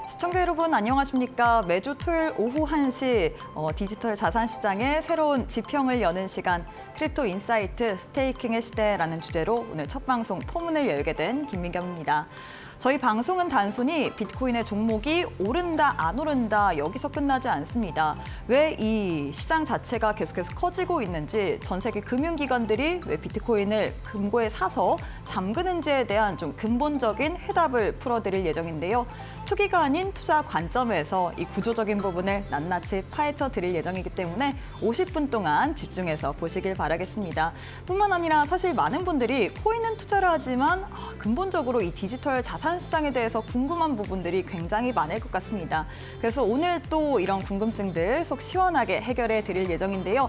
시청자 여러분 안녕하십니까? 매주 토요일 오후 1시 디지털 자산 시장의 새로운 지평을 여는 시간 크립토 인사이트 스테이킹의 시대라는 주제로 오늘 첫 방송 포문을 열게 된 김민경입니다. 저희 방송은 단순히 비트코인의 종목이 오른다 안 오른다 여기서 끝나지 않습니다. 왜 이 시장 자체가 계속해서 커지고 있는지, 전 세계 금융기관들이 왜 비트코인을 금고에 사서 잠그는지에 대한 좀 근본적인 해답을 풀어드릴 예정인데요. 투기가 아닌 투자 관점에서 이 구조적인 부분을 낱낱이 파헤쳐 드릴 예정이기 때문에 50분 동안 집중해서 보시길 바라겠습니다. 뿐만 아니라 사실 많은 분들이 코인은 투자를 하지만 근본적으로 이 디지털 자산 시장에 대해서 궁금한 부분들이 굉장히 많을 것 같습니다. 그래서 오늘 또 이런 궁금증들 속 시원하게 해결해 드릴 예정인데요.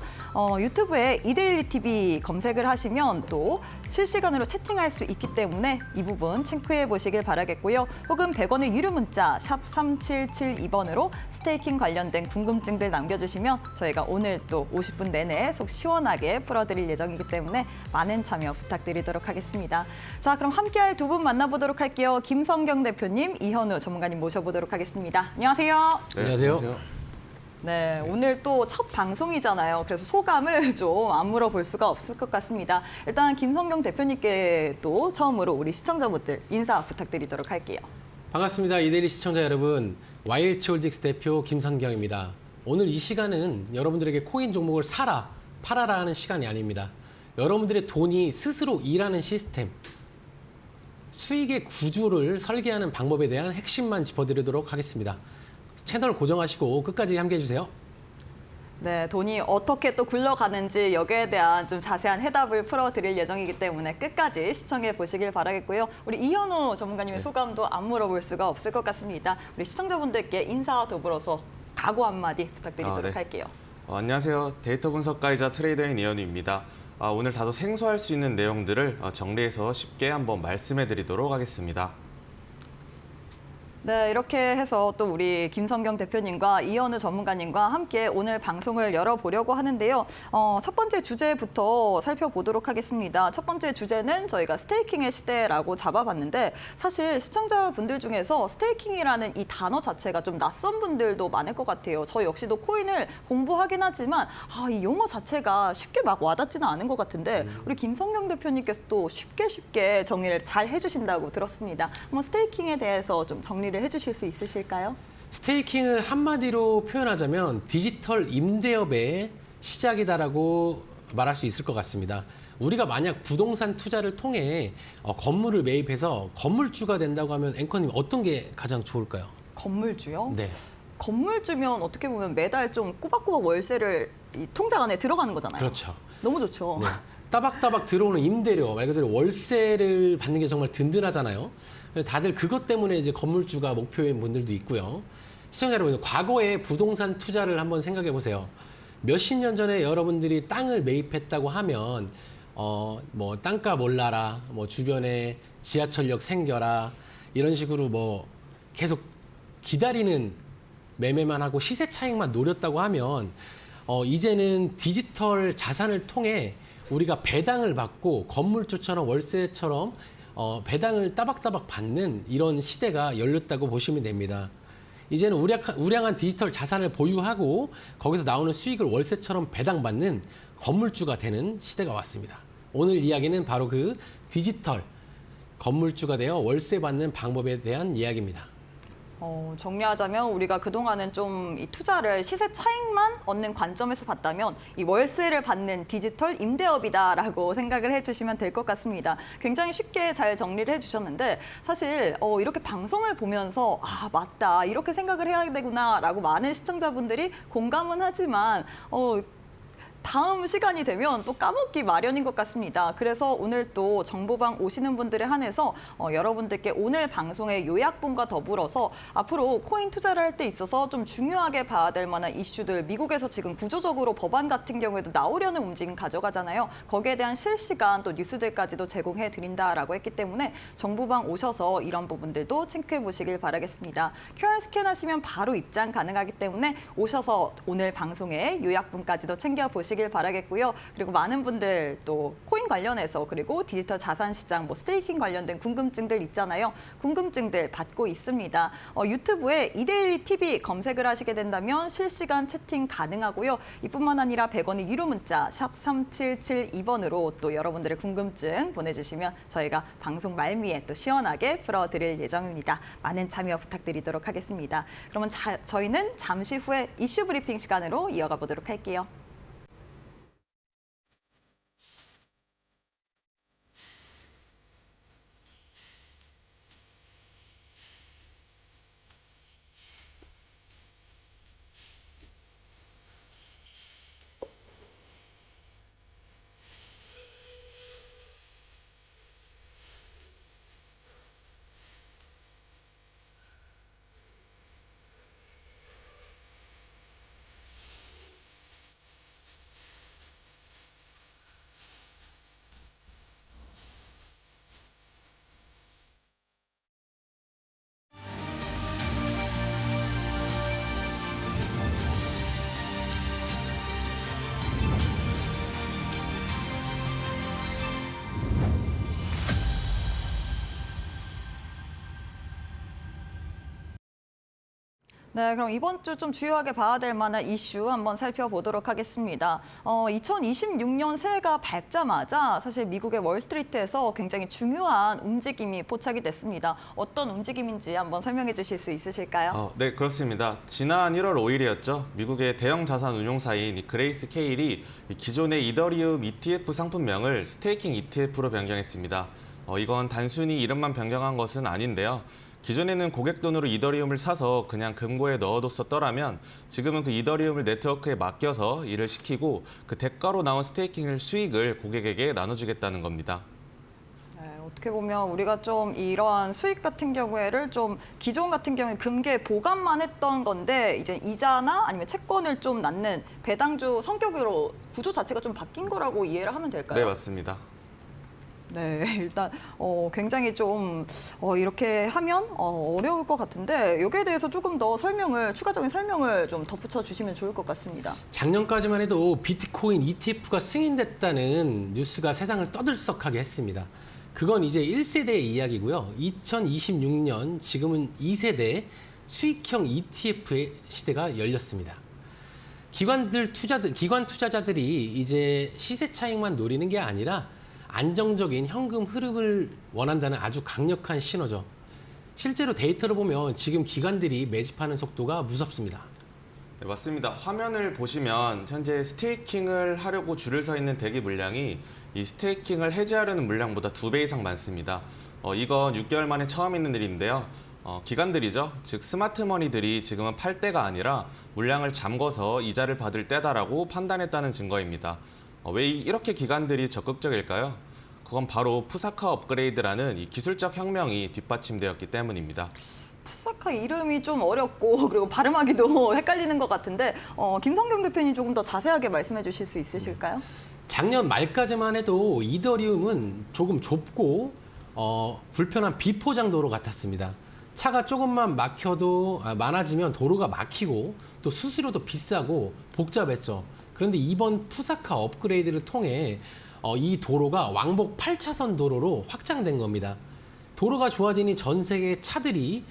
유튜브에 이데일리 TV 검색을 하시면 또 실시간으로 채팅할 수 있기 때문에 이 부분 체크해 보시길 바라겠고요. 혹은 100원의 유료 문자 샵 3772번으로 스테이킹 관련된 궁금증들 남겨주시면 저희가 오늘 또 50분 내내 속 시원하게 풀어드릴 예정이기 때문에 많은 참여 부탁드리도록 하겠습니다. 자, 그럼 함께할 두 분 만나보도록 할게요. 김성경 대표님, 이현우 전문가님 모셔보도록 하겠습니다. 안녕하세요. 네, 안녕하세요. 네, 오늘 또 첫 방송이잖아요. 그래서 소감을 좀 안 물어볼 수가 없을 것 같습니다. 일단 김성경 대표님께 또 처음으로 우리 시청자분들 인사 부탁드리도록 할게요. 반갑습니다. 이데일리 시청자 여러분. YH홀딩스 대표 김성경입니다. 오늘 이 시간은 여러분들에게 코인 종목을 사라, 팔아라 하는 시간이 아닙니다. 여러분들의 돈이 스스로 일하는 시스템, 수익의 구조를 설계하는 방법에 대한 핵심만 짚어드리도록 하겠습니다. 채널 고정하시고 끝까지 함께해 주세요. 네, 돈이 어떻게 또 굴러가는지 여기에 대한 좀 자세한 해답을 풀어드릴 예정이기 때문에 끝까지 시청해 보시길 바라겠고요. 우리 이현우 전문가님의 소감도 안 물어볼 수가 없을 것 같습니다. 우리 시청자분들께 인사와 더불어서 각오 한마디 부탁드리도록 할게요. 안녕하세요. 데이터 분석가이자 트레이더인 이현우입니다. 오늘 다소 생소할 수 있는 내용들을 정리해서 쉽게 한번 말씀해 드리도록 하겠습니다. 네, 이렇게 해서 또 우리 김성경 대표님과 이현우 전문가님과 함께 오늘 방송을 열어보려고 하는데요. 첫 번째 주제부터 살펴보도록 하겠습니다. 첫 번째 주제는 저희가 스테이킹의 시대라고 잡아봤는데 사실 시청자분들 중에서 스테이킹이라는 이 단어 자체가 좀 낯선 분들도 많을 것 같아요. 저 역시도 코인을 공부하긴 하지만 이 용어 자체가 쉽게 막 와닿지는 않은 것 같은데 우리 김성경 대표님께서 또 쉽게 정리를 잘 해주신다고 들었습니다. 한번 스테이킹에 대해서 좀 정리를 해주실 수 있으실까요? 스테이킹을 한마디로 표현하자면 디지털 임대업의 시작이다라고 말할 수 있을 것 같습니다. 우리가 만약 부동산 투자를 통해 건물을 매입해서 건물주가 된다고 하면 앵커님 어떤 게 가장 좋을까요? 건물주요? 네. 건물주면 어떻게 보면 매달 좀 꼬박꼬박 월세를 이 통장 안에 들어가는 거잖아요. 그렇죠. 너무 좋죠. 네. 따박따박 들어오는 임대료, 말 그대로 월세를 받는 게 정말 든든하잖아요. 다들 그것 때문에 이제 건물주가 목표인 분들도 있고요. 시청자 여러분, 과거에 부동산 투자를 한번 생각해 보세요. 몇십 년 전에 여러분들이 땅을 매입했다고 하면 뭐 땅값 올라라, 뭐 주변에 지하철역 생겨라 이런 식으로 뭐 계속 기다리는 매매만 하고 시세 차익만 노렸다고 하면 이제는 디지털 자산을 통해 우리가 배당을 받고 건물주처럼 월세처럼 배당을 따박따박 받는 이런 시대가 열렸다고 보시면 됩니다. 이제는 우량한 디지털 자산을 보유하고 거기서 나오는 수익을 월세처럼 배당받는 건물주가 되는 시대가 왔습니다. 오늘 이야기는 바로 그 디지털 건물주가 되어 월세 받는 방법에 대한 이야기입니다. 정리하자면 우리가 그동안은 좀 이 투자를 시세 차익만 얻는 관점에서 봤다면 이 월세를 받는 디지털 임대업이다라고 생각을 해주시면 될 것 같습니다. 굉장히 쉽게 잘 정리를 해주셨는데 사실 이렇게 방송을 보면서 맞다 이렇게 생각을 해야 되구나라고 많은 시청자분들이 공감은 하지만 다음 시간이 되면 또 까먹기 마련인 것 같습니다. 그래서 오늘 또 정보방 오시는 분들에 한해서 여러분들께 오늘 방송의 요약본과 더불어서 앞으로 코인 투자를 할 때 있어서 좀 중요하게 봐야 될 만한 이슈들, 미국에서 지금 구조적으로 법안 같은 경우에도 나오려는 움직임 가져가잖아요. 거기에 대한 실시간 또 뉴스들까지도 제공해 드린다라고 했기 때문에 정보방 오셔서 이런 부분들도 체크해 보시길 바라겠습니다. QR 스캔하시면 바로 입장 가능하기 때문에 오셔서 오늘 방송의 요약본까지도 챙겨보시길 가시길 바라겠고요. 그리고 많은 분들 또 코인 관련해서 그리고 디지털 자산 시장, 뭐 스테이킹 관련된 궁금증들 있잖아요. 궁금증들 받고 있습니다. 유튜브에 이데일리 TV 검색을 하시게 된다면 실시간 채팅 가능하고요. 이뿐만 아니라 100원의 유료 문자 샵 3772번으로 또 여러분들의 궁금증 보내주시면 저희가 방송 말미에 또 시원하게 풀어드릴 예정입니다. 많은 참여 부탁드리도록 하겠습니다. 그러면 저희는 잠시 후에 이슈 브리핑 시간으로 이어가 보도록 할게요. 네, 그럼 이번 주 좀 주요하게 봐야 될 만한 이슈 한번 살펴보도록 하겠습니다. 2026년 새해가 밝자마자 사실 미국의 월스트리트에서 굉장히 중요한 움직임이 포착이 됐습니다. 어떤 움직임인지 한번 설명해 주실 수 있으실까요? 네, 그렇습니다. 지난 1월 5일이었죠. 미국의 대형 자산 운용사인 그레이스 케일이 기존의 이더리움 ETF 상품명을 스테이킹 ETF로 변경했습니다. 이건 단순히 이름만 변경한 것은 아닌데요. 기존에는 고객 돈으로 이더리움을 사서 그냥 금고에 넣어뒀었더라면 지금은 그 이더리움을 네트워크에 맡겨서 일을 시키고 그 대가로 나온 스테이킹 수익을 고객에게 나눠주겠다는 겁니다. 네, 어떻게 보면 우리가 좀 이러한 수익 같은 경우에를 좀 기존 같은 경우에 금괴 보관만 했던 건데 이제 이자나 아니면 채권을 좀 낳는 배당주 성격으로 구조 자체가 좀 바뀐 거라고 이해를 하면 될까요? 네, 맞습니다. 네, 일단 굉장히 좀 이렇게 하면 어려울 것 같은데 여기에 대해서 조금 더 추가적인 설명을 좀 덧붙여 주시면 좋을 것 같습니다. 작년까지만 해도 비트코인 ETF가 승인됐다는 뉴스가 세상을 떠들썩하게 했습니다. 그건 이제 1세대의 이야기고요. 2026년 지금은 2세대 수익형 ETF의 시대가 열렸습니다. 기관 투자자들이 이제 시세 차익만 노리는 게 아니라 안정적인 현금 흐름을 원한다는 아주 강력한 신호죠. 실제로 데이터를 보면 지금 기관들이 매집하는 속도가 무섭습니다. 네, 맞습니다. 화면을 보시면 현재 스테이킹을 하려고 줄을 서 있는 대기 물량이 이 스테이킹을 해지하려는 물량보다 2배 이상 많습니다. 이건 6개월 만에 처음 있는 일인데요. 기관들이죠. 즉 스마트머니들이 지금은 팔 때가 아니라 물량을 잠궈서 이자를 받을 때다라고 판단했다는 증거입니다. 왜 이렇게 기관들이 적극적일까요? 그건 바로 푸사카 업그레이드라는 이 기술적 혁명이 뒷받침되었기 때문입니다. 푸사카 이름이 좀 어렵고 그리고 발음하기도 헷갈리는 것 같은데 김성경 대표님 조금 더 자세하게 말씀해 주실 수 있으실까요? 작년 말까지만 해도 이더리움은 조금 좁고 불편한 비포장 도로 같았습니다. 차가 조금만 막혀도 많아지면 도로가 막히고 또 수수료도 비싸고 복잡했죠. 그런데 이번 푸사카 업그레이드를 통해 이 도로가 왕복 8차선 도로로 확장된 겁니다. 도로가 좋아지니 전 세계 차들이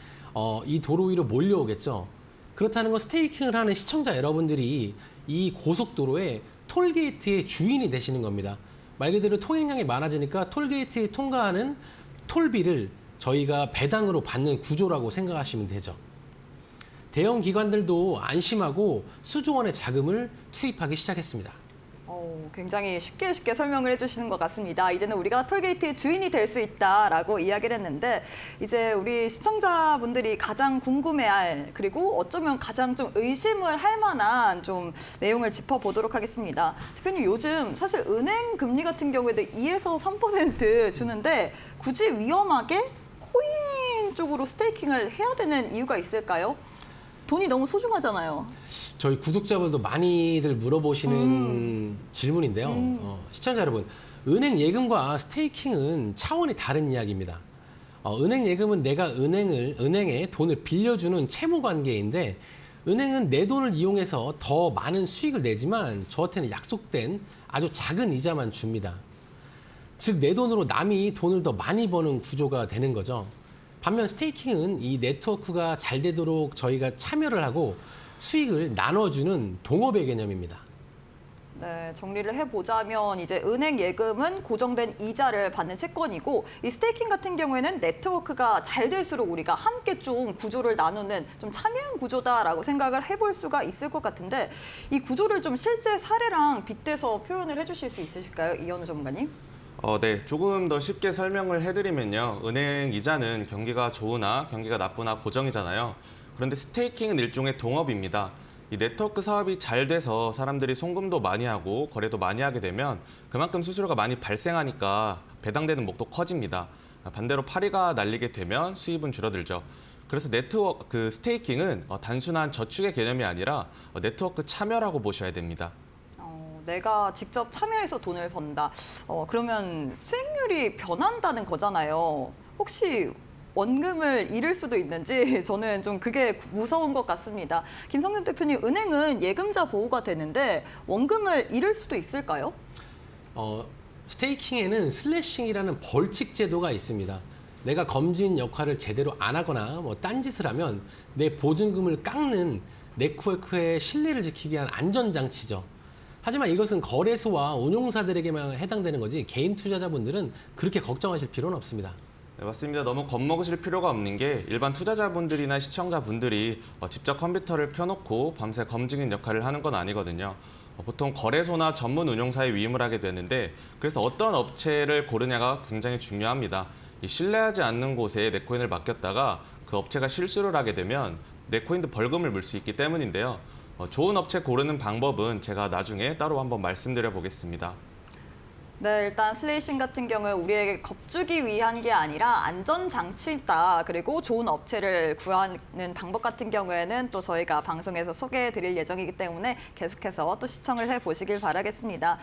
이 도로 위로 몰려오겠죠. 그렇다는 건 스테이킹을 하는 시청자 여러분들이 이 고속도로의 톨게이트의 주인이 되시는 겁니다. 말 그대로 통행량이 많아지니까 톨게이트에 통과하는 톨비를 저희가 배당으로 받는 구조라고 생각하시면 되죠. 대형 기관들도 안심하고 수조 원의 자금을 투입하기 시작했습니다. 굉장히 쉽게 설명을 해주시는 것 같습니다. 이제는 우리가 톨게이트의 주인이 될 수 있다라고 이야기를 했는데 이제 우리 시청자분들이 가장 궁금해할 그리고 어쩌면 가장 좀 의심을 할 만한 좀 내용을 짚어보도록 하겠습니다. 대표님 요즘 사실 은행 금리 같은 경우에도 2에서 3% 주는데 굳이 위험하게 코인 쪽으로 스테이킹을 해야 되는 이유가 있을까요? 돈이 너무 소중하잖아요. 저희 구독자분들도 많이들 물어보시는 질문인데요. 시청자 여러분, 은행 예금과 스테이킹은 차원이 다른 이야기입니다. 은행 예금은 내가 은행에 돈을 빌려주는 채무 관계인데 은행은 내 돈을 이용해서 더 많은 수익을 내지만 저한테는 약속된 아주 작은 이자만 줍니다. 즉, 내 돈으로 남이 돈을 더 많이 버는 구조가 되는 거죠. 반면 스테이킹은 이 네트워크가 잘 되도록 저희가 참여를 하고 수익을 나눠주는 동업의 개념입니다. 네, 정리를 해보자면 이제 은행 예금은 고정된 이자를 받는 채권이고 이 스테이킹 같은 경우에는 네트워크가 잘 될수록 우리가 함께 좀 구조를 나누는 좀 참여형 구조다라고 생각을 해볼 수가 있을 것 같은데 이 구조를 좀 실제 사례랑 빗대서 표현을 해주실 수 있으실까요? 이현우 전문가님? 네, 조금 더 쉽게 설명을 해드리면요. 은행 이자는 경기가 좋으나 경기가 나쁘나 고정이잖아요. 그런데 스테이킹은 일종의 동업입니다. 이 네트워크 사업이 잘 돼서 사람들이 송금도 많이 하고 거래도 많이 하게 되면 그만큼 수수료가 많이 발생하니까 배당되는 목도 커집니다. 반대로 파리가 날리게 되면 수입은 줄어들죠. 그래서 스테이킹은 단순한 저축의 개념이 아니라 네트워크 참여라고 보셔야 됩니다. 내가 직접 참여해서 돈을 번다. 그러면 수익률이 변한다는 거잖아요. 혹시 원금을 잃을 수도 있는지 저는 좀 그게 무서운 것 같습니다. 김성윤 대표님, 은행은 예금자 보호가 되는데 원금을 잃을 수도 있을까요? 스테이킹에는 슬래싱이라는 벌칙 제도가 있습니다. 내가 검진 역할을 제대로 안 하거나 딴짓을 하면 내 보증금을 깎는 네트워크의 신뢰를 지키기 위한 안전장치죠. 하지만 이것은 거래소와 운용사들에게만 해당되는 거지 개인 투자자분들은 그렇게 걱정하실 필요는 없습니다. 네, 맞습니다. 너무 겁먹으실 필요가 없는 게 일반 투자자분들이나 시청자분들이 직접 컴퓨터를 켜놓고 밤새 검증인 역할을 하는 건 아니거든요. 보통 거래소나 전문 운용사에 위임을 하게 되는데 그래서 어떤 업체를 고르냐가 굉장히 중요합니다. 이 신뢰하지 않는 곳에 내 코인을 맡겼다가 그 업체가 실수를 하게 되면 내 코인도 벌금을 물 수 있기 때문인데요. 좋은 업체 고르는 방법은 제가 나중에 따로 한번 말씀드려 보겠습니다. 네, 일단 슬레이싱 같은 경우에 우리에게 겁주기 위한 게 아니라 안전장치다. 그리고 좋은 업체를 구하는 방법 같은 경우에는 또 저희가 방송에서 소개해 드릴 예정이기 때문에 계속해서 또 시청을 해보시길 바라겠습니다.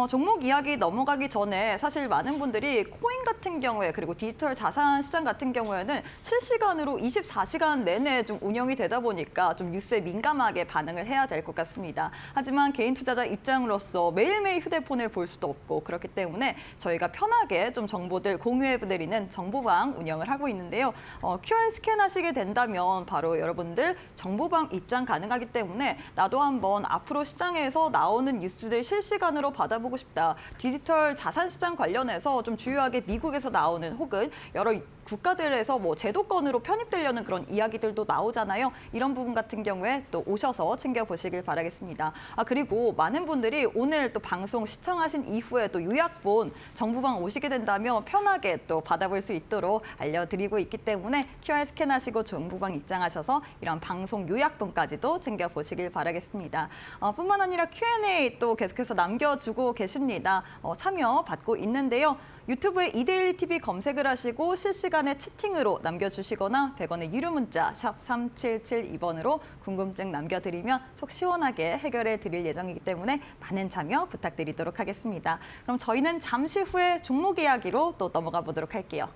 종목 이야기 넘어가기 전에 사실 많은 분들이 코인 같은 경우에 그리고 디지털 자산 시장 같은 경우에는 실시간으로 24시간 내내 좀 운영이 되다 보니까 좀 뉴스에 민감하게 반응을 해야 될 것 같습니다. 하지만 개인 투자자 입장으로서 매일매일 휴대폰을 볼 수도 없고 그렇기 때문에 저희가 편하게 좀 정보들 공유해드리는 정보방 운영을 하고 있는데요. QR 스캔하시게 된다면 바로 여러분들 정보방 입장 가능하기 때문에 나도 한번 앞으로 시장에서 나오는 뉴스들 실시간으로 받아보고 싶다. 디지털 자산 시장 관련해서 좀 주요하게 미국에서 나오는 혹은 여러 국가들에서 제도권으로 편입되려는 그런 이야기들도 나오잖아요. 이런 부분 같은 경우에 또 오셔서 챙겨보시길 바라겠습니다. 그리고 많은 분들이 오늘 또 방송 시청하신 이후에 또 요약본 정보방 오시게 된다면 편하게 또 받아볼 수 있도록 알려드리고 있기 때문에 QR 스캔하시고 정보방 입장하셔서 이런 방송 요약본까지도 챙겨보시길 바라겠습니다. 뿐만 아니라 Q&A 또 계속해서 남겨주고 계십니다. 참여 받고 있는데요. 유튜브에 이데일리 TV 검색을 하시고 실시간에 채팅으로 남겨주시거나 100원의 유료 문자 샵 3772번으로 궁금증 남겨드리면 속 시원하게 해결해 드릴 예정이기 때문에 많은 참여 부탁드리도록 하겠습니다. 그럼 저희는 잠시 후에 종목 이야기로 또 넘어가 보도록 할게요.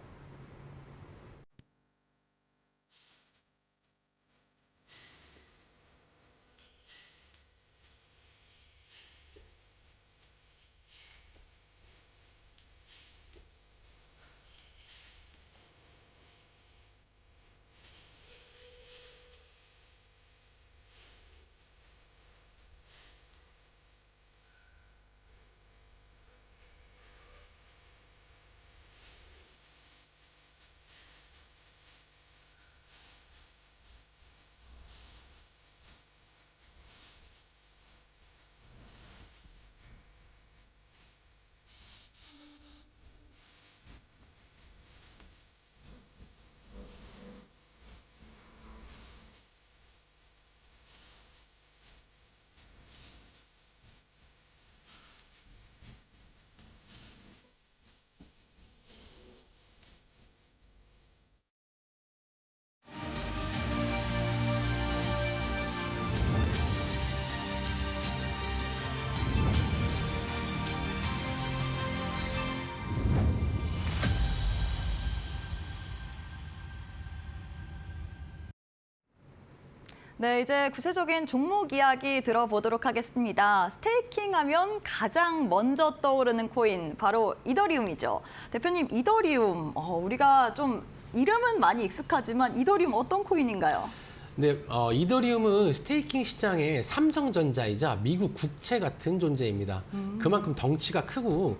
네, 이제 구체적인 종목 이야기 들어보도록 하겠습니다. 스테이킹하면 가장 먼저 떠오르는 코인, 바로 이더리움이죠. 대표님, 이더리움, 우리가 좀 이름은 많이 익숙하지만 이더리움 어떤 코인인가요? 네, 이더리움은 스테이킹 시장의 삼성전자이자 미국 국채 같은 존재입니다. 그만큼 덩치가 크고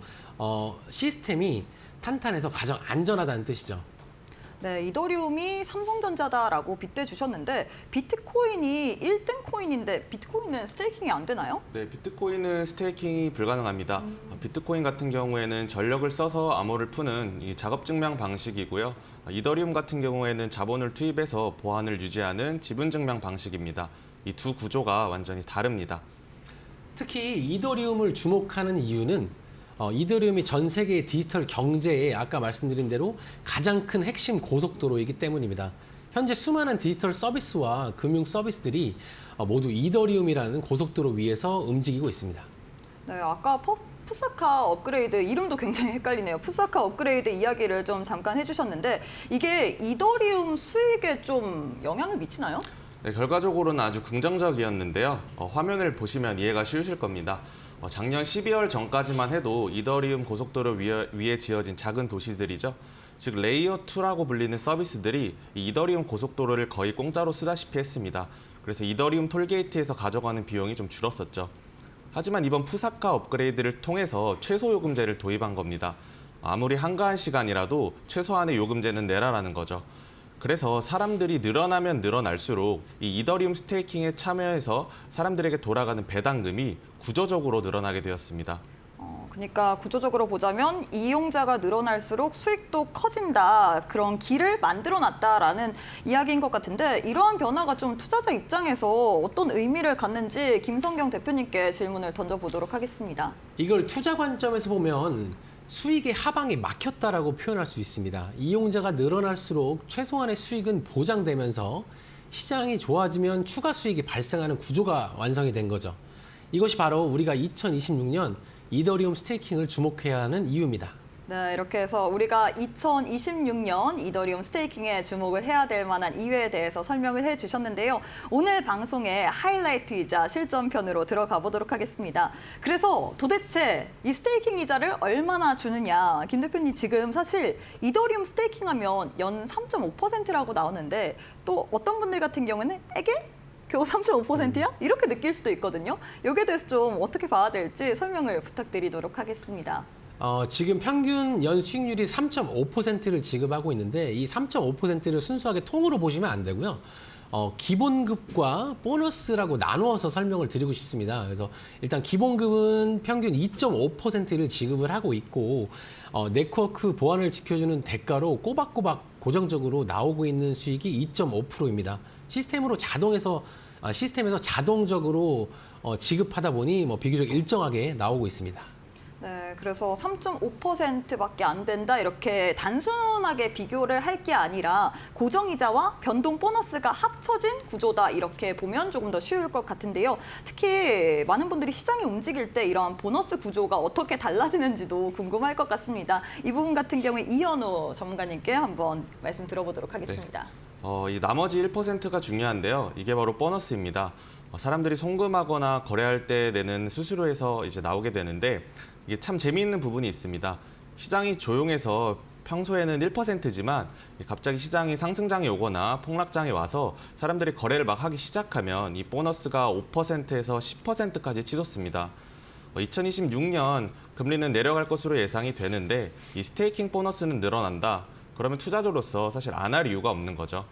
시스템이 탄탄해서 가장 안전하다는 뜻이죠. 네, 이더리움이 삼성전자다라고 빗대 주셨는데 비트코인이 1등 코인인데 비트코인은 스테이킹이 안 되나요? 네, 비트코인은 스테이킹이 불가능합니다. 비트코인 같은 경우에는 전력을 써서 암호를 푸는 이 작업 증명 방식이고요. 이더리움 같은 경우에는 자본을 투입해서 보안을 유지하는 지분 증명 방식입니다. 이 두 구조가 완전히 다릅니다. 특히 이더리움을 주목하는 이유는 이더리움이 전 세계 디지털 경제에 아까 말씀드린 대로 가장 큰 핵심 고속도로이기 때문입니다. 현재 수많은 디지털 서비스와 금융 서비스들이 모두 이더리움이라는 고속도로 위에서 움직이고 있습니다. 네, 아까 푸사카 업그레이드 이름도 굉장히 헷갈리네요. 푸사카 업그레이드 이야기를 좀 잠깐 해주셨는데 이게 이더리움 수익에 좀 영향을 미치나요? 네, 결과적으로는 아주 긍정적이었는데요. 화면을 보시면 이해가 쉬우실 겁니다. 작년 12월 전까지만 해도 이더리움 고속도로 위에 지어진 작은 도시들이죠. 즉 레이어 2라고 불리는 서비스들이 이 이더리움 고속도로를 거의 공짜로 쓰다시피 했습니다. 그래서 이더리움 톨게이트에서 가져가는 비용이 좀 줄었었죠. 하지만 이번 푸사카 업그레이드를 통해서 최소 요금제를 도입한 겁니다. 아무리 한가한 시간이라도 최소한의 요금제는 내라라는 거죠. 그래서 사람들이 늘어나면 늘어날수록 이 이더리움 스테이킹에 참여해서 사람들에게 돌아가는 배당금이 구조적으로 늘어나게 되었습니다. 그러니까 구조적으로 보자면 이용자가 늘어날수록 수익도 커진다. 그런 길을 만들어놨다라는 이야기인 것 같은데 이러한 변화가 좀 투자자 입장에서 어떤 의미를 갖는지 김성경 대표님께 질문을 던져보도록 하겠습니다. 이걸 투자 관점에서 보면 수익의 하방이 막혔다라고 표현할 수 있습니다. 이용자가 늘어날수록 최소한의 수익은 보장되면서 시장이 좋아지면 추가 수익이 발생하는 구조가 완성이 된 거죠. 이것이 바로 우리가 2026년 이더리움 스테이킹을 주목해야 하는 이유입니다. 네, 이렇게 해서 우리가 2026년 이더리움 스테이킹에 주목을 해야 될 만한 이유에 대해서 설명을 해주셨는데요. 오늘 방송의 하이라이트이자 실전편으로 들어가 보도록 하겠습니다. 그래서 도대체 이 스테이킹 이자를 얼마나 주느냐. 김 대표님 지금 사실 이더리움 스테이킹하면 연 3.5%라고 나오는데 또 어떤 분들 같은 경우는 에게? 겨우 3.5%야? 이렇게 느낄 수도 있거든요. 여기에 대해서 좀 어떻게 봐야 될지 설명을 부탁드리도록 하겠습니다. 지금 평균 연 수익률이 3.5%를 지급하고 있는데 이 3.5%를 순수하게 통으로 보시면 안 되고요. 기본급과 보너스라고 나누어서 설명을 드리고 싶습니다. 그래서 일단 기본급은 평균 2.5%를 지급을 하고 있고 네트워크 보안을 지켜주는 대가로 꼬박꼬박 고정적으로 나오고 있는 수익이 2.5%입니다. 시스템에서 자동적으로 지급하다 보니 비교적 일정하게 나오고 있습니다. 네, 그래서 3.5%밖에 안 된다 이렇게 단순하게 비교를 할 게 아니라 고정이자와 변동 보너스가 합쳐진 구조다 이렇게 보면 조금 더 쉬울 것 같은데요. 특히 많은 분들이 시장이 움직일 때 이런 보너스 구조가 어떻게 달라지는지도 궁금할 것 같습니다. 이 부분 같은 경우에 이현우 전문가님께 한번 말씀 들어보도록 하겠습니다. 이 나머지 1%가 중요한데요. 이게 바로 보너스입니다. 사람들이 송금하거나 거래할 때 내는 수수료에서 이제 나오게 되는데 이게 참 재미있는 부분이 있습니다. 시장이 조용해서 평소에는 1%지만 갑자기 시장이 상승장에 오거나 폭락장에 와서 사람들이 거래를 막 하기 시작하면 이 보너스가 5%에서 10%까지 치솟습니다. 2026년 금리는 내려갈 것으로 예상이 되는데 이 스테이킹 보너스는 늘어난다. 그러면 투자자로서 사실 안 할 이유가 없는 거죠.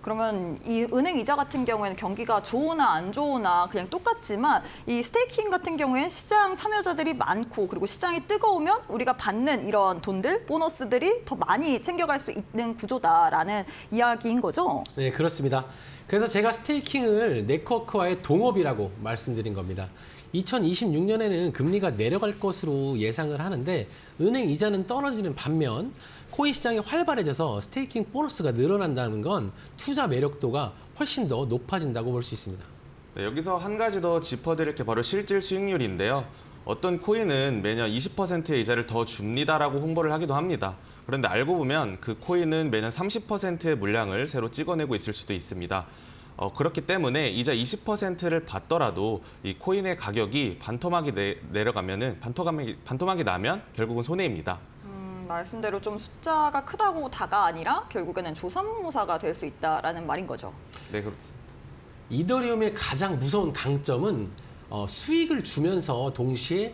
그러면 이 은행 이자 같은 경우에는 경기가 좋으나 안 좋으나 그냥 똑같지만 이 스테이킹 같은 경우에는 시장 참여자들이 많고 그리고 시장이 뜨거우면 우리가 받는 이런 돈들, 보너스들이 더 많이 챙겨갈 수 있는 구조다라는 이야기인 거죠? 네, 그렇습니다. 그래서 제가 스테이킹을 네트워크와의 동업이라고 말씀드린 겁니다. 2026년에는 금리가 내려갈 것으로 예상을 하는데 은행 이자는 떨어지는 반면 코인 시장이 활발해져서 스테이킹 보너스가 늘어난다는 건 투자 매력도가 훨씬 더 높아진다고 볼 수 있습니다. 네, 여기서 한 가지 더 짚어드릴 게 바로 실질 수익률인데요. 어떤 코인은 매년 20%의 이자를 더 줍니다라고 홍보를 하기도 합니다. 그런데 알고 보면 그 코인은 매년 30%의 물량을 새로 찍어내고 있을 수도 있습니다. 그렇기 때문에 이자 20%를 받더라도 이 코인의 가격이 반토막이 나면 결국은 손해입니다. 말씀대로 좀 숫자가 크다고 다가 아니라 결국에는 조삼모사가 될 수 있다라는 말인 거죠. 네, 그렇습니다. 이더리움의 가장 무서운 강점은 수익을 주면서 동시에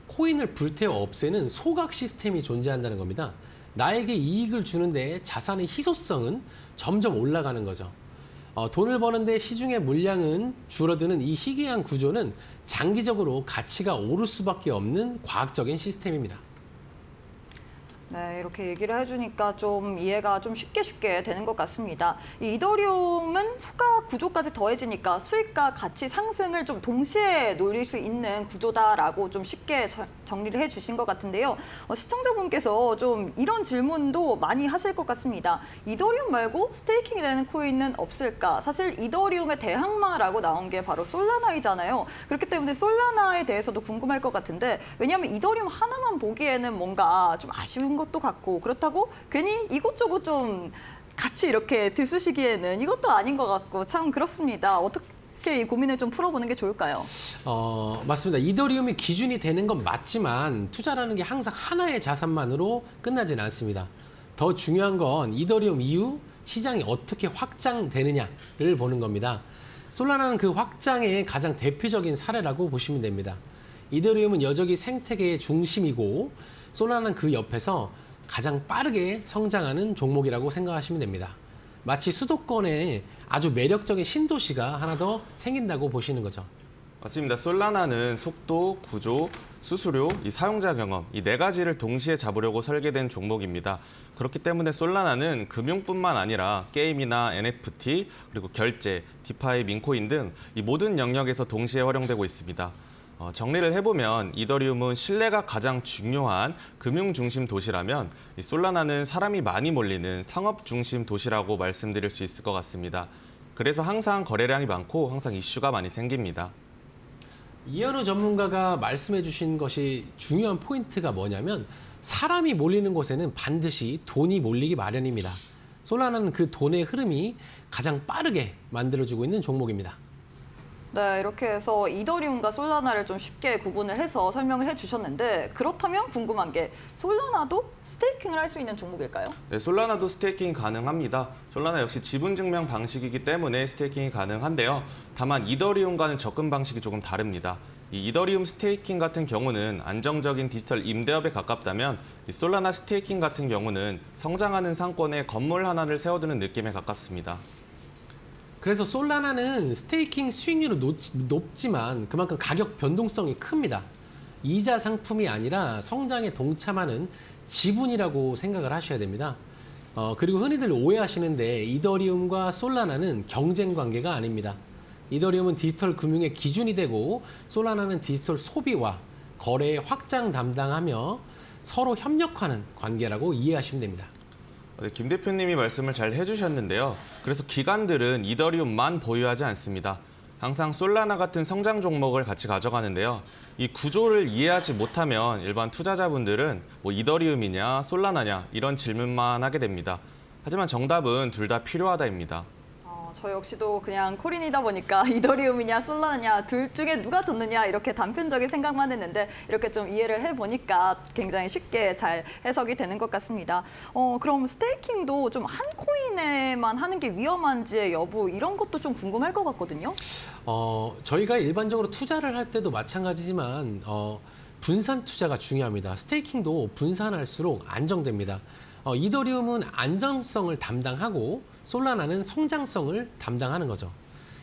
코인을 불태워 없애는 소각 시스템이 존재한다는 겁니다. 나에게 이익을 주는데 자산의 희소성은 점점 올라가는 거죠. 돈을 버는데 시중의 물량은 줄어드는 이 희귀한 구조는 장기적으로 가치가 오를 수밖에 없는 과학적인 시스템입니다. 네, 이렇게 얘기를 해주니까 좀 이해가 좀 쉽게 되는 것 같습니다. 이 이더리움은 소각 구조까지 더해지니까 수익과 가치 상승을 좀 동시에 노릴 수 있는 구조다라고 좀 쉽게 정리를 해주신 것 같은데요. 시청자분께서 좀 이런 질문도 많이 하실 것 같습니다. 이더리움 말고 스테이킹이 되는 코인은 없을까? 사실 이더리움의 대항마라고 나온 게 바로 솔라나이잖아요. 그렇기 때문에 솔라나에 대해서도 궁금할 것 같은데, 왜냐하면 이더리움 하나만 보기에는 뭔가 좀 아쉬운 것도 같고, 그렇다고 괜히 이것저것 좀 같이 이렇게 들쑤시기에는 이것도 아닌 것 같고 참 그렇습니다. 어떻게 이 고민을 좀 풀어보는 게 좋을까요? 맞습니다. 이더리움이 기준이 되는 건 맞지만 투자라는 게 항상 하나의 자산만으로 끝나지는 않습니다. 더 중요한 건 이더리움 이후 시장이 어떻게 확장되느냐를 보는 겁니다. 솔라나는 그 확장의 가장 대표적인 사례라고 보시면 됩니다. 이더리움은 여전히 생태계의 중심이고 솔라나는 그 옆에서 가장 빠르게 성장하는 종목이라고 생각하시면 됩니다. 마치 수도권에 아주 매력적인 신도시가 하나 더 생긴다고 보시는 거죠. 맞습니다. 솔라나는 속도, 구조, 수수료, 이 사용자 경험 이 네 가지를 동시에 잡으려고 설계된 종목입니다. 그렇기 때문에 솔라나는 금융뿐만 아니라 게임이나 NFT, 그리고 결제, 디파이, 민코인 등 이 모든 영역에서 동시에 활용되고 있습니다. 정리를 해보면 이더리움은 신뢰가 가장 중요한 금융 중심 도시라면 이 솔라나는 사람이 많이 몰리는 상업 중심 도시라고 말씀드릴 수 있을 것 같습니다. 그래서 항상 거래량이 많고 항상 이슈가 많이 생깁니다. 이현우 전문가가 말씀해 주신 것이 중요한 포인트가 뭐냐면 사람이 몰리는 곳에는 반드시 돈이 몰리기 마련입니다. 솔라나는 그 돈의 흐름이 가장 빠르게 만들어지고 있는 종목입니다. 네, 이렇게 해서 이더리움과 솔라나를 좀 쉽게 구분을 해서 설명을 해주셨는데, 그렇다면 궁금한 게 솔라나도 스테이킹을 할 수 있는 종목일까요? 네, 솔라나도 스테이킹이 가능합니다. 솔라나 역시 지분 증명 방식이기 때문에 스테이킹이 가능한데요. 다만 이더리움과는 접근 방식이 조금 다릅니다. 이 이더리움 스테이킹 같은 경우는 안정적인 디지털 임대업에 가깝다면 이 솔라나 스테이킹 같은 경우는 성장하는 상권에 건물 하나를 세워두는 느낌에 가깝습니다. 그래서 솔라나는 스테이킹 수익률은 높지만 그만큼 가격 변동성이 큽니다. 이자 상품이 아니라 성장에 동참하는 지분이라고 생각을 하셔야 됩니다. 그리고 흔히들 오해하시는데 이더리움과 솔라나는 경쟁 관계가 아닙니다. 이더리움은 디지털 금융의 기준이 되고 솔라나는 디지털 소비와 거래의 확장 담당하며 서로 협력하는 관계라고 이해하시면 됩니다. 네, 김 대표님이 말씀을 잘 해주셨는데요. 그래서 기관들은 이더리움만 보유하지 않습니다. 항상 솔라나 같은 성장 종목을 같이 가져가는데요. 이 구조를 이해하지 못하면 일반 투자자분들은 뭐 이더리움이냐 솔라나냐 이런 질문만 하게 됩니다. 하지만 정답은 둘 다 필요하다입니다. 저 역시도 그냥 코린이다 보니까 이더리움이냐 솔라나냐 둘 중에 누가 좋느냐 이렇게 단편적인 생각만 했는데 이렇게 좀 이해를 해보니까 굉장히 쉽게 잘 해석이 되는 것 같습니다. 그럼 스테이킹도 좀 한 코인에만 하는 게 위험한지의 여부 이런 것도 좀 궁금할 것 같거든요. 저희가 일반적으로 투자를 할 때도 마찬가지지만 분산 투자가 중요합니다. 스테이킹도 분산할수록 안정됩니다. 이더리움은 안정성을 담당하고 솔라나는 성장성을 담당하는 거죠.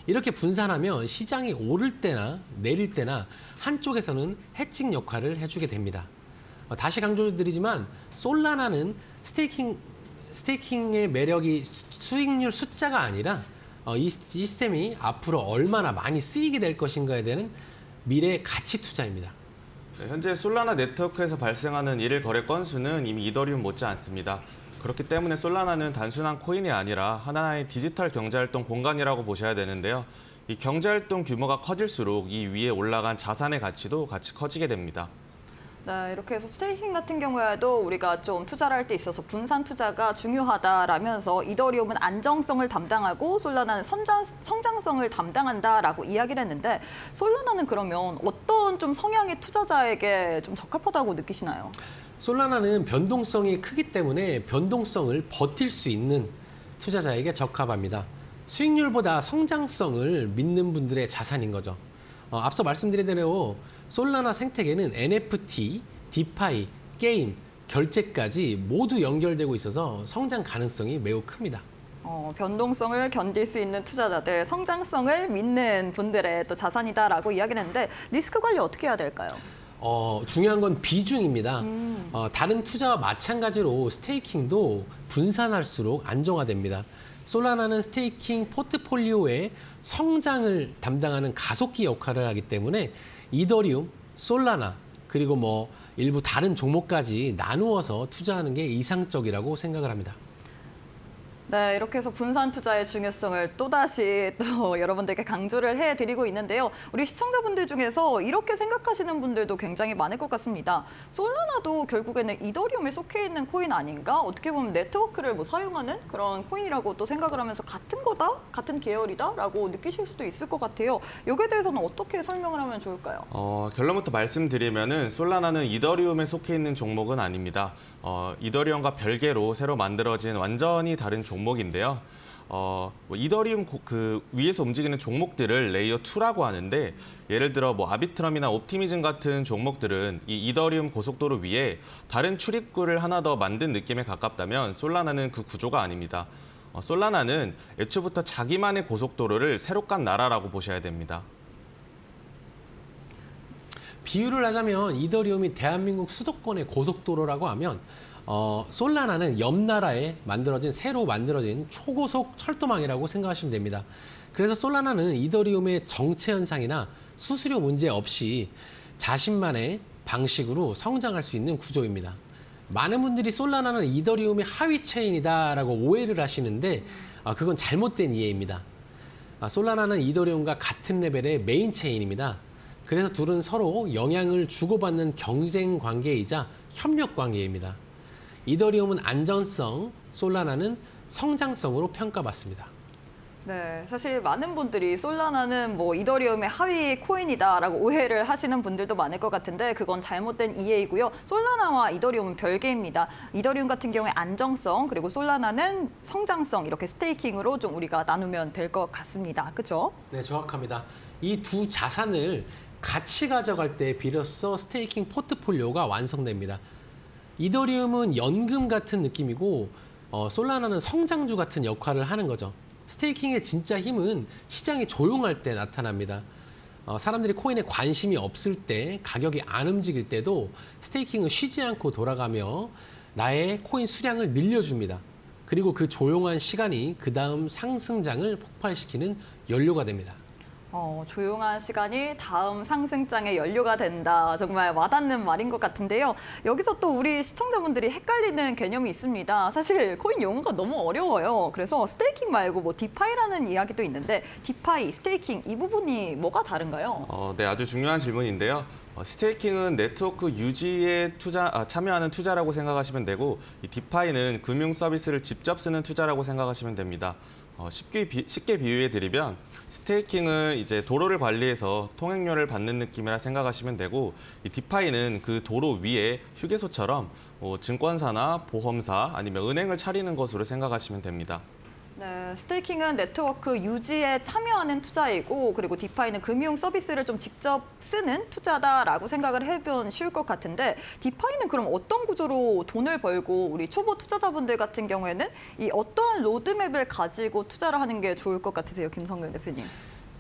이렇게 분산하면 시장이 오를 때나 내릴 때나 한쪽에서는 해칭 역할을 해주게 됩니다. 다시 강조드리지만 솔라나는 스테이킹의 매력이 수익률 숫자가 아니라 이 시스템이 앞으로 얼마나 많이 쓰이게 될 것인가에 대한 미래 가치 투자입니다. 네, 현재 솔라나 네트워크에서 발생하는 일일 거래 건수는 이미 이더리움 못지 않습니다. 그렇기 때문에 솔라나는 단순한 코인이 아니라 하나의 디지털 경제활동 공간이라고 보셔야 되는데요. 이 경제활동 규모가 커질수록 이 위에 올라간 자산의 가치도 같이 커지게 됩니다. 네, 이렇게 해서 스테이킹 같은 경우에도 우리가 좀 투자를 할 때 있어서 분산 투자가 중요하다라면서 이더리움은 안정성을 담당하고 솔라나는 성장성을 담당한다라고 이야기를 했는데 솔라나는 그러면 어떤 좀 성향의 투자자에게 좀 적합하다고 느끼시나요? 솔라나는 변동성이 크기 때문에 변동성을 버틸 수 있는 투자자에게 적합합니다. 수익률보다 성장성을 믿는 분들의 자산인 거죠. 앞서 말씀드린 대로 솔라나 생태계는 NFT, 디파이, 게임, 결제까지 모두 연결되고 있어서 성장 가능성이 매우 큽니다. 변동성을 견딜 수 있는 투자자들, 성장성을 믿는 분들의 또 자산이다라고 이야기를 했는데 리스크 관리 어떻게 해야 될까요? 중요한 건 비중입니다. 다른 투자와 마찬가지로 스테이킹도 분산할수록 안정화됩니다. 솔라나는 스테이킹 포트폴리오의 성장을 담당하는 가속기 역할을 하기 때문에 이더리움, 솔라나, 그리고 뭐 일부 다른 종목까지 나누어서 투자하는 게 이상적이라고 생각을 합니다. 네, 이렇게 해서 분산 투자의 중요성을 또다시 또 여러분들께 강조를 해드리고 있는데요. 우리 시청자분들 중에서 이렇게 생각하시는 분들도 굉장히 많을 것 같습니다. 솔라나도 결국에는 이더리움에 속해 있는 코인 아닌가? 어떻게 보면 네트워크를 뭐 사용하는 그런 코인이라고 또 생각을 하면서 같은 거다? 같은 계열이다? 라고 느끼실 수도 있을 것 같아요. 여기에 대해서는 어떻게 설명을 하면 좋을까요? 결론부터 말씀드리면은 솔라나는 이더리움에 속해 있는 종목은 아닙니다. 이더리움과 별개로 새로 만들어진 완전히 다른 종목인데요. 뭐 이더리움 그 위에서 움직이는 종목들을 레이어 2라고 하는데 예를 들어 뭐 아비트럼이나 옵티미즘 같은 종목들은 이 이더리움 고속도로 위에 다른 출입구를 하나 더 만든 느낌에 가깝다면 솔라나는 그 구조가 아닙니다. 솔라나는 애초부터 자기만의 고속도로를 새로 깐 나라라고 보셔야 됩니다. 비유를 하자면 이더리움이 대한민국 수도권의 고속도로라고 하면 솔라나는 옆 나라에 새로 만들어진 초고속 철도망이라고 생각하시면 됩니다. 그래서 솔라나는 이더리움의 정체 현상이나 수수료 문제 없이 자신만의 방식으로 성장할 수 있는 구조입니다. 많은 분들이 솔라나는 이더리움의 하위 체인이다라고 오해를 하시는데 그건 잘못된 이해입니다. 솔라나는 이더리움과 같은 레벨의 메인 체인입니다. 그래서 둘은 서로 영향을 주고받는 경쟁 관계이자 협력 관계입니다. 이더리움은 안전성, 솔라나는 성장성으로 평가받습니다. 네, 사실 많은 분들이 솔라나는 뭐 이더리움의 하위 코인이다라고 오해를 하시는 분들도 많을 것 같은데 그건 잘못된 이해이고요. 솔라나와 이더리움은 별개입니다. 이더리움 같은 경우에 안정성 그리고 솔라나는 성장성 이렇게 스테이킹으로 좀 우리가 나누면 될 것 같습니다. 그렇죠? 네, 정확합니다. 이 두 자산을 같이 가져갈 때 비로소 스테이킹 포트폴리오가 완성됩니다. 이더리움은 연금 같은 느낌이고 솔라나는 성장주 같은 역할을 하는 거죠. 스테이킹의 진짜 힘은 시장이 조용할 때 나타납니다. 사람들이 코인에 관심이 없을 때, 가격이 안 움직일 때도 스테이킹은 쉬지 않고 돌아가며 나의 코인 수량을 늘려줍니다. 그리고 그 조용한 시간이 그 다음 상승장을 폭발시키는 연료가 됩니다. 조용한 시간이 다음 상승장의 연료가 된다. 정말 와닿는 말인 것 같은데요. 여기서 또 우리 시청자분들이 헷갈리는 개념이 있습니다. 사실 코인 용어가 너무 어려워요. 그래서 스테이킹 말고 뭐 디파이라는 이야기도 있는데 디파이, 스테이킹 이 부분이 뭐가 다른가요? 네, 아주 중요한 질문인데요. 스테이킹은 네트워크 유지에 참여하는 투자라고 생각하시면 되고 이 디파이는 금융 서비스를 직접 쓰는 투자라고 생각하시면 됩니다. 쉽게 비유해 드리면 스테이킹은 이제 도로를 관리해서 통행료를 받는 느낌이라 생각하시면 되고 이 디파이는 그 도로 위에 휴게소처럼 증권사나 보험사 아니면 은행을 차리는 것으로 생각하시면 됩니다. 네, 스테이킹은 네트워크 유지에 참여하는 투자이고 그리고 디파이는 금융 서비스를 좀 직접 쓰는 투자다라고 생각을 해보면 쉬울 것 같은데 디파이는 그럼 어떤 구조로 돈을 벌고 우리 초보 투자자분들 같은 경우에는 이 어떤 로드맵을 가지고 투자를 하는 게 좋을 것 같으세요, 김성근 대표님?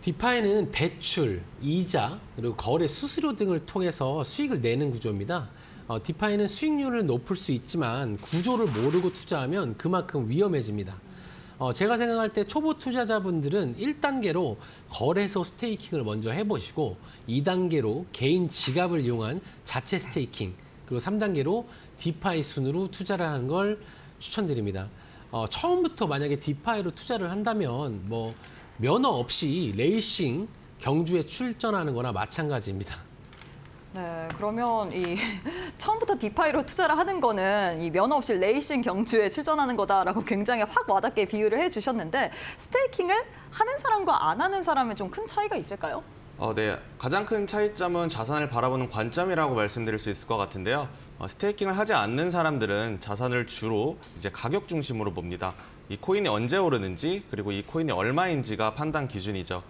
디파이는 대출, 이자, 그리고 거래 수수료 등을 통해서 수익을 내는 구조입니다. 디파이는 수익률을 높일 수 있지만 구조를 모르고 투자하면 그만큼 위험해집니다. 제가 생각할 때 초보 투자자분들은 1단계로 거래소 스테이킹을 먼저 해보시고 2단계로 개인 지갑을 이용한 자체 스테이킹 그리고 3단계로 디파이 순으로 투자를 하는 걸 추천드립니다. 처음부터 만약에 디파이로 투자를 한다면 뭐 면허 없이 레이싱 경주에 출전하는 거나 마찬가지입니다. 네, 그러면 이 처음부터 디파이로 투자를 하는 거는 이 면허 없이 레이싱 경주에 출전하는 거다라고 굉장히 확 와닿게 비유를 해주셨는데 스테이킹을 하는 사람과 안 하는 사람의 좀 큰 차이가 있을까요? 네. 가장 큰 차이점은 자산을 바라보는 관점이라고 말씀드릴 수 있을 것 같은데요. 스테이킹을 하지 않는 사람들은 자산을 주로 이제 가격 중심으로 봅니다. 이 코인이 언제 오르는지 그리고 이 코인이 얼마인지가 판단 기준이죠.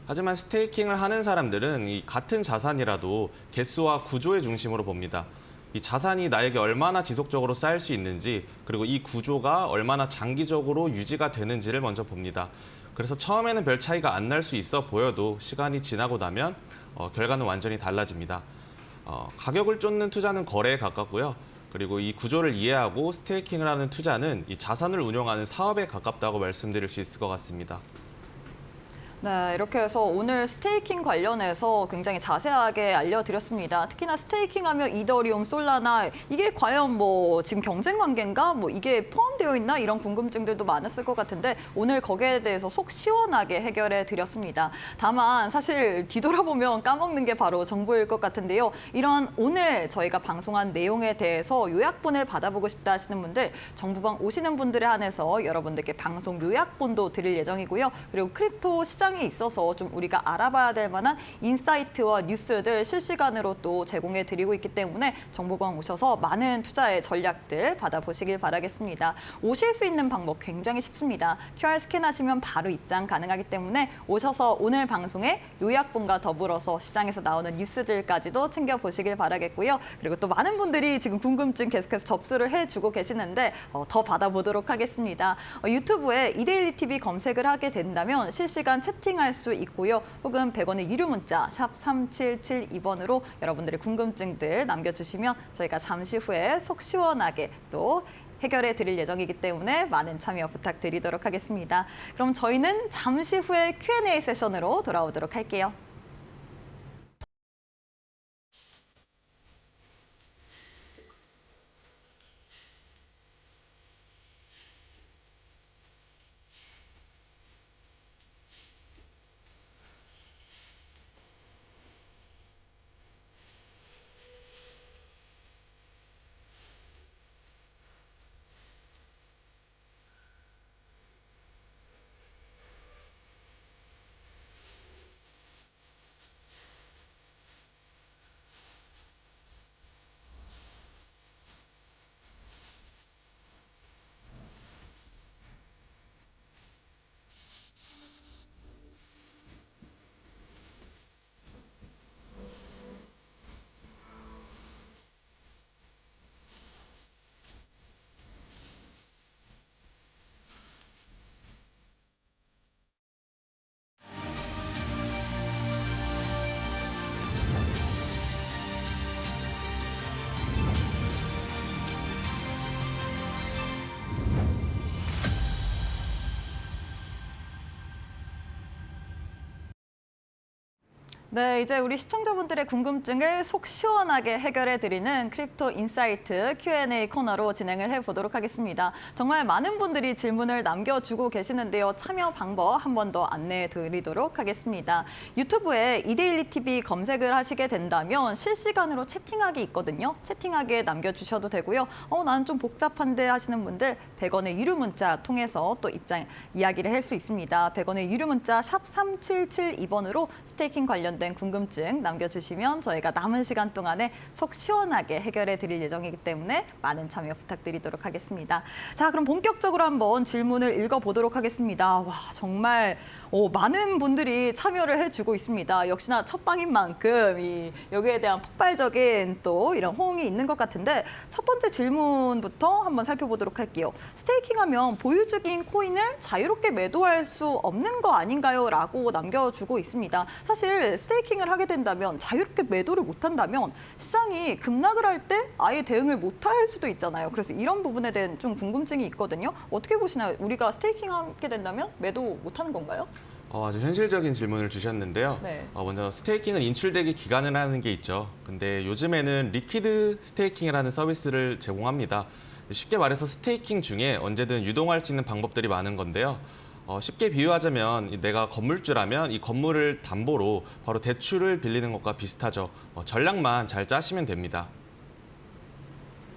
하지만 스테이킹을 하는 사람들은 이 같은 자산이라도 개수와 구조의 중심으로 봅니다. 이 자산이 나에게 얼마나 지속적으로 쌓일 수 있는지 그리고 이 구조가 얼마나 장기적으로 유지가 되는지를 먼저 봅니다. 그래서 처음에는 별 차이가 안 날 수 있어 보여도 시간이 지나고 나면 결과는 완전히 달라집니다. 가격을 쫓는 투자는 거래에 가깝고요. 그리고 이 구조를 이해하고 스테이킹을 하는 투자는 이 자산을 운용하는 사업에 가깝다고 말씀드릴 수 있을 것 같습니다. 네, 이렇게 해서 오늘 스테이킹 관련해서 굉장히 자세하게 알려드렸습니다. 특히나 스테이킹하면 이더리움, 솔라나 이게 과연 뭐 지금 경쟁 관계인가? 뭐 이게 포함되어 있나? 이런 궁금증들도 많았을 것 같은데 오늘 거기에 대해서 속 시원하게 해결해 드렸습니다. 다만 사실 뒤돌아보면 까먹는 게 바로 정보일 것 같은데요. 이런 오늘 저희가 방송한 내용에 대해서 요약본을 받아보고 싶다 하시는 분들 정보방 오시는 분들에 한해서 여러분들께 방송 요약본도 드릴 예정이고요. 그리고 크립토 시장 에 있어서 좀 우리가 알아봐야 될 만한 인사이트와 뉴스들 실시간으로 또 제공해 드리고 있기 때문에 정보방 오셔서 많은 투자의 전략들 받아보시길 바라겠습니다. 오실 수 있는 방법 굉장히 쉽습니다. QR 스캔하시면 바로 입장 가능하기 때문에 오셔서 오늘 방송에 요약본과 더불어서 시장에서 나오는 뉴스들까지도 챙겨보시길 바라겠고요. 그리고 또 많은 분들이 지금 궁금증 계속해서 접수를 해주고 계시는데 더 받아보도록 하겠습니다. 유튜브에 이데일리 TV 검색을 하게 된다면 실시간 채팅할 수 있고요. 혹은 100원의 유료 문자 샵 3772번으로 여러분들의 궁금증들 남겨주시면 저희가 잠시 후에 속 시원하게 또 해결해 드릴 예정이기 때문에 많은 참여 부탁드리도록 하겠습니다. 그럼 저희는 잠시 후에 Q&A 세션으로 돌아오도록 할게요. 네, 이제 우리 시청자분들의 궁금증을 속 시원하게 해결해드리는 크립토 인사이트 Q&A 코너로 진행을 해보도록 하겠습니다. 정말 많은 분들이 질문을 남겨주고 계시는데요. 참여 방법 한 번 더 안내해드리도록 하겠습니다. 유튜브에 이데일리 TV 검색을 하시게 된다면 실시간으로 채팅하기 있거든요. 채팅하기에 남겨주셔도 되고요. 나는 좀 복잡한데 하시는 분들 100원의 유료 문자 통해서 또 입장 이야기를 할 수 있습니다. 100원의 유료 문자 샵 3772번으로 스테이킹 관련된 궁금증 남겨주시면 저희가 남은 시간 동안에 속 시원하게 해결해 드릴 예정이기 때문에 많은 참여 부탁드리도록 하겠습니다. 자, 그럼 본격적으로 한번 질문을 읽어보도록 하겠습니다. 와, 정말 많은 분들이 참여를 해주고 있습니다. 역시나 첫방인 만큼 여기에 대한 폭발적인 또 이런 호응이 있는 것 같은데 첫 번째 질문부터 한번 살펴보도록 할게요. 스테이킹하면 보유 중인 코인을 자유롭게 매도할 수 없는 거 아닌가요? 라고 남겨주고 있습니다. 사실 스테이킹을 하게 된다면 자유롭게 매도를 못한다면 시장이 급락을 할 때 아예 대응을 못할 수도 있잖아요. 그래서 이런 부분에 대한 좀 궁금증이 있거든요. 어떻게 보시나요? 우리가 스테이킹하게 된다면 매도 못하는 건가요? 아주 현실적인 질문을 주셨는데요. 네. 먼저 스테이킹은 인출되기 기간을 하는 게 있죠. 근데 요즘에는 리퀴드 스테이킹이라는 서비스를 제공합니다. 쉽게 말해서 스테이킹 중에 언제든 유동할 수 있는 방법들이 많은 건데요. 쉽게 비유하자면 내가 건물주라면 이 건물을 담보로 바로 대출을 빌리는 것과 비슷하죠. 전략만 잘 짜시면 됩니다.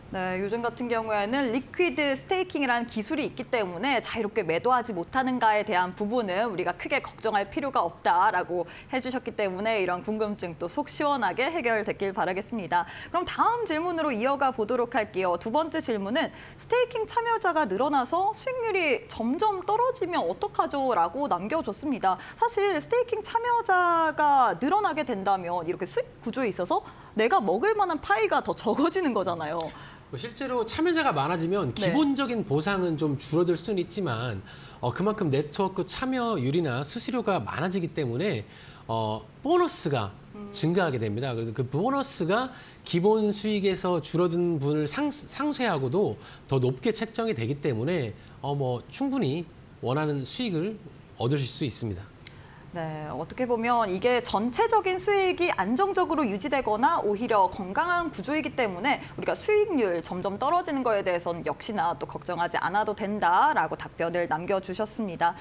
네, 요즘 같은 경우에는 리퀴드 스테이킹이라는 기술이 있기 때문에 자유롭게 매도하지 못하는가에 대한 부분은 우리가 크게 걱정할 필요가 없다라고 해주셨기 때문에 이런 궁금증도 속 시원하게 해결됐길 바라겠습니다. 그럼 다음 질문으로 이어가 보도록 할게요. 두 번째 질문은 스테이킹 참여자가 늘어나서 수익률이 점점 떨어지면 어떡하죠? 라고 남겨줬습니다. 사실 스테이킹 참여자가 늘어나게 된다면 이렇게 수익 구조에 있어서 내가 먹을 만한 파이가 더 적어지는 거잖아요. 실제로 참여자가 많아지면 네. 기본적인 보상은 좀 줄어들 수는 있지만 그만큼 네트워크 참여율이나 수수료가 많아지기 때문에 보너스가 증가하게 됩니다. 그래서 그 보너스가 기본 수익에서 줄어든 분을 상쇄하고도 더 높게 책정이 되기 때문에 충분히 원하는 수익을 얻으실 수 있습니다. 네, 어떻게 보면 이게 전체적인 수익이 안정적으로 유지되거나 오히려 건강한 구조이기 때문에 우리가 수익률 점점 떨어지는 거에 대해서는 역시나 또 걱정하지 않아도 된다라고 답변을 남겨주셨습니다.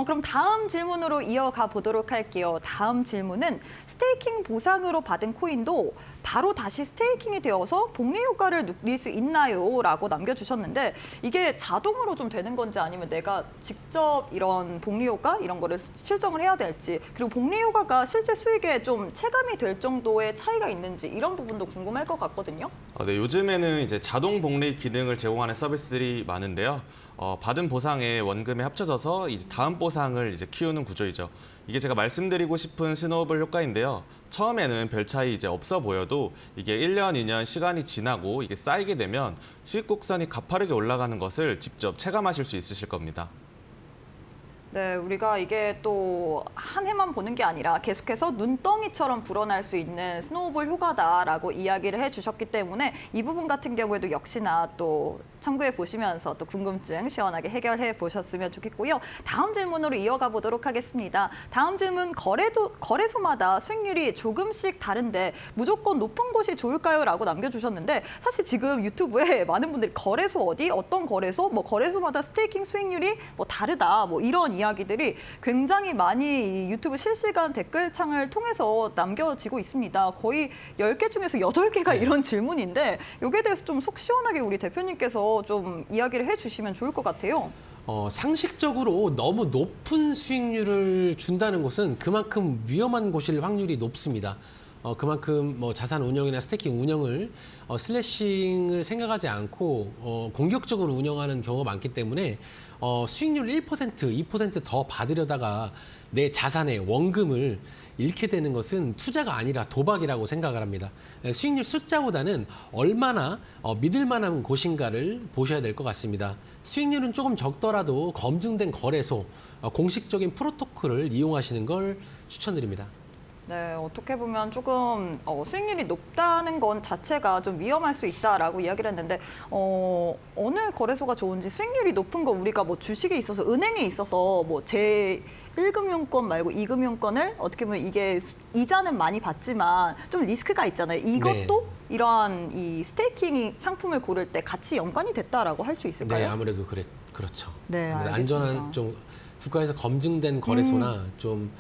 그럼 다음 질문으로 이어가 보도록 할게요. 다음 질문은 스테이킹 보상으로 받은 코인도 바로 다시 스테이킹이 되어서 복리 효과를 누릴 수 있나요? 라고 남겨주셨는데 이게 자동으로 좀 되는 건지 아니면 내가 직접 이런 복리 효과 이런 거를 실정을 해야 될지 그리고 복리 효과가 실제 수익에 좀 체감이 될 정도의 차이가 있는지 이런 부분도 궁금할 것 같거든요. 네, 요즘에는 이제 자동 복리 기능을 제공하는 서비스들이 많은데요. 받은 보상에 원금에 합쳐져서 이제 다음 보상을 이제 키우는 구조이죠. 이게 제가 말씀드리고 싶은 스노우볼 효과인데요. 처음에는 별 차이 이제 없어 보여도 이게 1년, 2년 시간이 지나고 이게 쌓이게 되면 수익 곡선이 가파르게 올라가는 것을 직접 체감하실 수 있으실 겁니다. 네, 우리가 이게 또 한 해만 보는 게 아니라 계속해서 눈덩이처럼 불어날 수 있는 스노우볼 효과다라고 이야기를 해주셨기 때문에 이 부분 같은 경우에도 역시나 또 참고해 보시면서 또 궁금증 시원하게 해결해 보셨으면 좋겠고요. 다음 질문으로 이어가 보도록 하겠습니다. 다음 질문, 거래소마다 수익률이 조금씩 다른데 무조건 높은 곳이 좋을까요? 라고 남겨주셨는데 사실 지금 유튜브에 많은 분들이 거래소 어디, 어떤 거래소, 뭐 거래소마다 스테이킹 수익률이 뭐 다르다, 뭐 이런 이야기들이 굉장히 많이 이 유튜브 실시간 댓글창을 통해서 남겨지고 있습니다. 거의 10개 중에서 8개가 이런 질문인데 여기에 대해서 좀 속 시원하게 우리 대표님께서 좀 이야기를 해주시면 좋을 것 같아요. 상식적으로 너무 높은 수익률을 준다는 곳은 그만큼 위험한 곳일 확률이 높습니다. 그만큼 자산 운영이나 스테이킹 운영을 슬래싱을 생각하지 않고 공격적으로 운영하는 경우가 많기 때문에 수익률 1%, 2%더 받으려다가 내 자산의 원금을 잃게 되는 것은 투자가 아니라 도박이라고 생각을 합니다. 수익률 숫자보다는 얼마나 믿을 만한 곳인가를 보셔야 될 것 같습니다. 수익률은 조금 적더라도 검증된 거래소, 공식적인 프로토콜을 이용하시는 걸 추천드립니다. 네, 어떻게 보면 조금 수익률이 높다는 건 자체가 좀 위험할 수 있다라고 이야기를 했는데 어느 거래소가 좋은지 수익률이 높은 거 우리가 뭐 주식에 있어서 은행에 있어서 뭐 제1금융권 말고 2금융권을 어떻게 보면 이게 이자는 많이 받지만 좀 리스크가 있잖아요. 이것도 이러한 이 스테이킹 상품을 고를 때 같이 연관이 됐다라고 할 수 있을까요? 네, 아무래도 그렇죠. 네, 알겠습니다. 안전한 좀 국가에서 검증된 거래소나 좀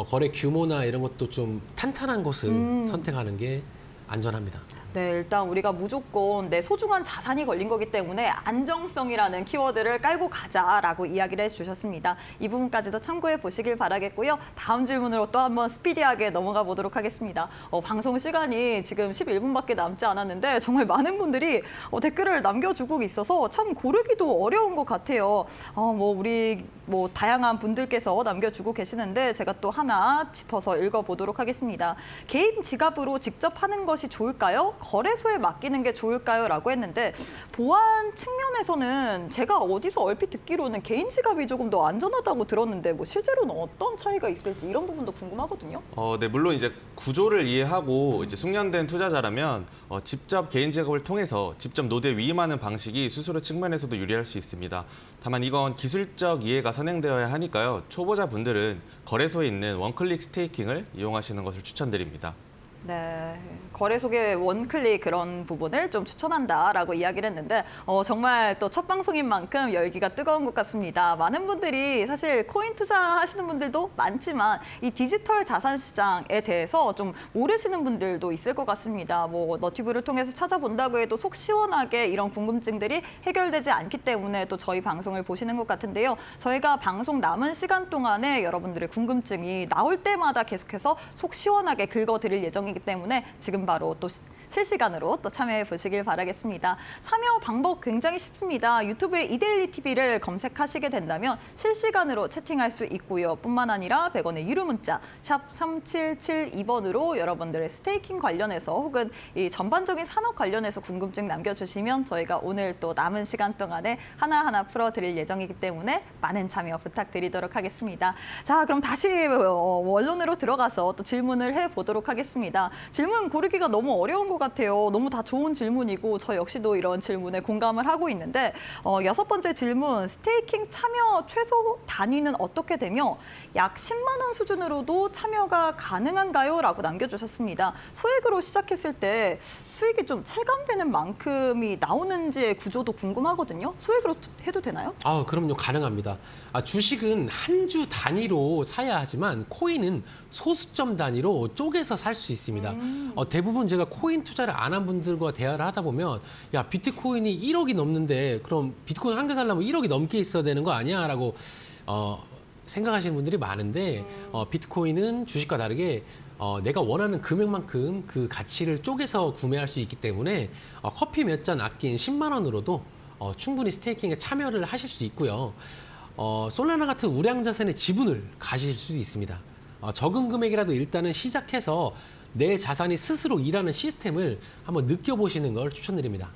거래 규모나 이런 것도 좀 탄탄한 곳을 선택하는 게 안전합니다. 네, 일단 우리가 무조건 내 소중한 자산이 걸린 거기 때문에 안정성이라는 키워드를 깔고 가자라고 이야기를 해주셨습니다. 이 부분까지도 참고해 보시길 바라겠고요. 다음 질문으로 또 한번 스피디하게 넘어가 보도록 하겠습니다. 방송 시간이 지금 11분밖에 남지 않았는데 정말 많은 분들이 댓글을 남겨주고 있어서 참 고르기도 어려운 것 같아요. 우리 다양한 분들께서 남겨주고 계시는데 제가 또 하나 짚어서 읽어보도록 하겠습니다. 개인 지갑으로 직접 하는 것이 좋을까요? 거래소에 맡기는 게 좋을까요? 라고 했는데 보안 측면에서는 제가 어디서 얼핏 듣기로는 개인 지갑이 조금 더 안전하다고 들었는데 실제로는 어떤 차이가 있을지 이런 부분도 궁금하거든요. 네, 물론 이제 구조를 이해하고 이제 숙련된 투자자라면 직접 개인 지갑을 통해서 직접 노드에 위임하는 방식이 수수료 측면에서도 유리할 수 있습니다. 다만 이건 기술적 이해가 선행되어야 하니까요. 초보자분들은 거래소에 있는 원클릭 스테이킹을 이용하시는 것을 추천드립니다. 네, 거래소의 원클릭 그런 부분을 좀 추천한다라고 이야기를 했는데 정말 또 첫 방송인 만큼 열기가 뜨거운 것 같습니다. 많은 분들이 사실 코인 투자하시는 분들도 많지만 이 디지털 자산 시장에 대해서 좀 모르시는 분들도 있을 것 같습니다. 뭐 너튜브를 통해서 찾아본다고 해도 속 시원하게 이런 궁금증들이 해결되지 않기 때문에 또 저희 방송을 보시는 것 같은데요. 저희가 방송 남은 시간 동안에 여러분들의 궁금증이 나올 때마다 계속해서 속 시원하게 긁어드릴 예정입니다. 이기 때문에 지금 바로 또 실시간으로 또 참여해 보시길 바라겠습니다. 참여 방법 굉장히 쉽습니다. 유튜브에 이데일리 TV를 검색하시게 된다면 실시간으로 채팅할 수 있고요. 뿐만 아니라 100원의 유료 문자 샵 3772번으로 여러분들의 스테이킹 관련해서 혹은 이 전반적인 산업 관련해서 궁금증 남겨주시면 저희가 오늘 또 남은 시간 동안에 하나하나 풀어드릴 예정이기 때문에 많은 참여 부탁드리도록 하겠습니다. 자, 그럼 다시 원론으로 들어가서 또 질문을 해보도록 하겠습니다. 질문 고르기가 너무 어려운 것 같아요. 너무 다 좋은 질문이고 저 역시도 이런 질문에 공감을 하고 있는데 6번째 질문, 스테이킹 참여 최소 단위는 어떻게 되며 약 10만 원 수준으로도 참여가 가능한가요? 라고 남겨주셨습니다. 소액으로 시작했을 때 수익이 좀 체감되는 만큼이 나오는지의 구조도 궁금하거든요. 소액으로 해도 되나요? 그럼요. 가능합니다. 주식은 한 주 단위로 사야 하지만 코인은 소수점 단위로 쪼개서 살 수 있습니다. 대부분 제가 코인 투자를 안 한 분들과 대화를 하다 보면 야, 비트코인이 1억이 넘는데 그럼 비트코인 한 개 살려면 1억이 넘게 있어야 되는 거 아니야? 라고 생각하시는 분들이 많은데 비트코인은 주식과 다르게 내가 원하는 금액만큼 그 가치를 쪼개서 구매할 수 있기 때문에 커피 몇 잔 아낀 10만 원으로도 충분히 스테이킹에 참여를 하실 수 있고요. 솔라나 같은 우량 자산의 지분을 가질 수도 있습니다. 적은 금액이라도 일단은 시작해서 내 자산이 스스로 일하는 시스템을 한번 느껴보시는 걸 추천드립니다.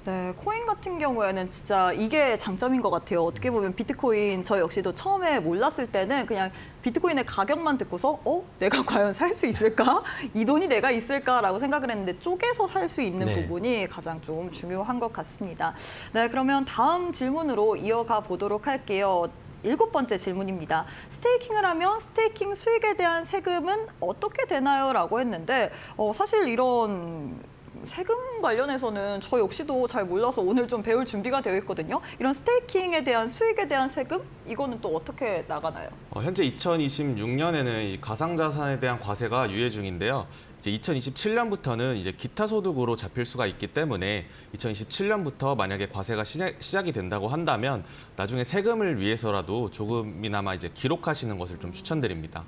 네, 코인 같은 경우에는 진짜 이게 장점인 것 같아요. 어떻게 보면 비트코인 저 역시도 처음에 몰랐을 때는 그냥 비트코인의 가격만 듣고서 내가 과연 살 수 있을까? 이 돈이 내가 있을까라고 생각을 했는데 쪼개서 살 수 있는 네. 부분이 가장 좀 중요한 것 같습니다. 네, 그러면 다음 질문으로 이어가 보도록 할게요. 7번째 질문입니다. 스테이킹을 하면 스테이킹 수익에 대한 세금은 어떻게 되나요? 라고 했는데 사실 이런 세금 관련해서는 저 역시도 잘 몰라서 오늘 좀 배울 준비가 되어 있거든요. 이런 스테이킹에 대한 수익에 대한 세금? 이거는 또 어떻게 나가나요? 현재 2026년에는 이 가상자산에 대한 과세가 유예 중인데요. 이제 2027년부터는 이제 기타 소득으로 잡힐 수가 있기 때문에 2027년부터 만약에 과세가 시작이 된다고 한다면 나중에 세금을 위해서라도 조금이나마 이제 기록하시는 것을 좀 추천드립니다.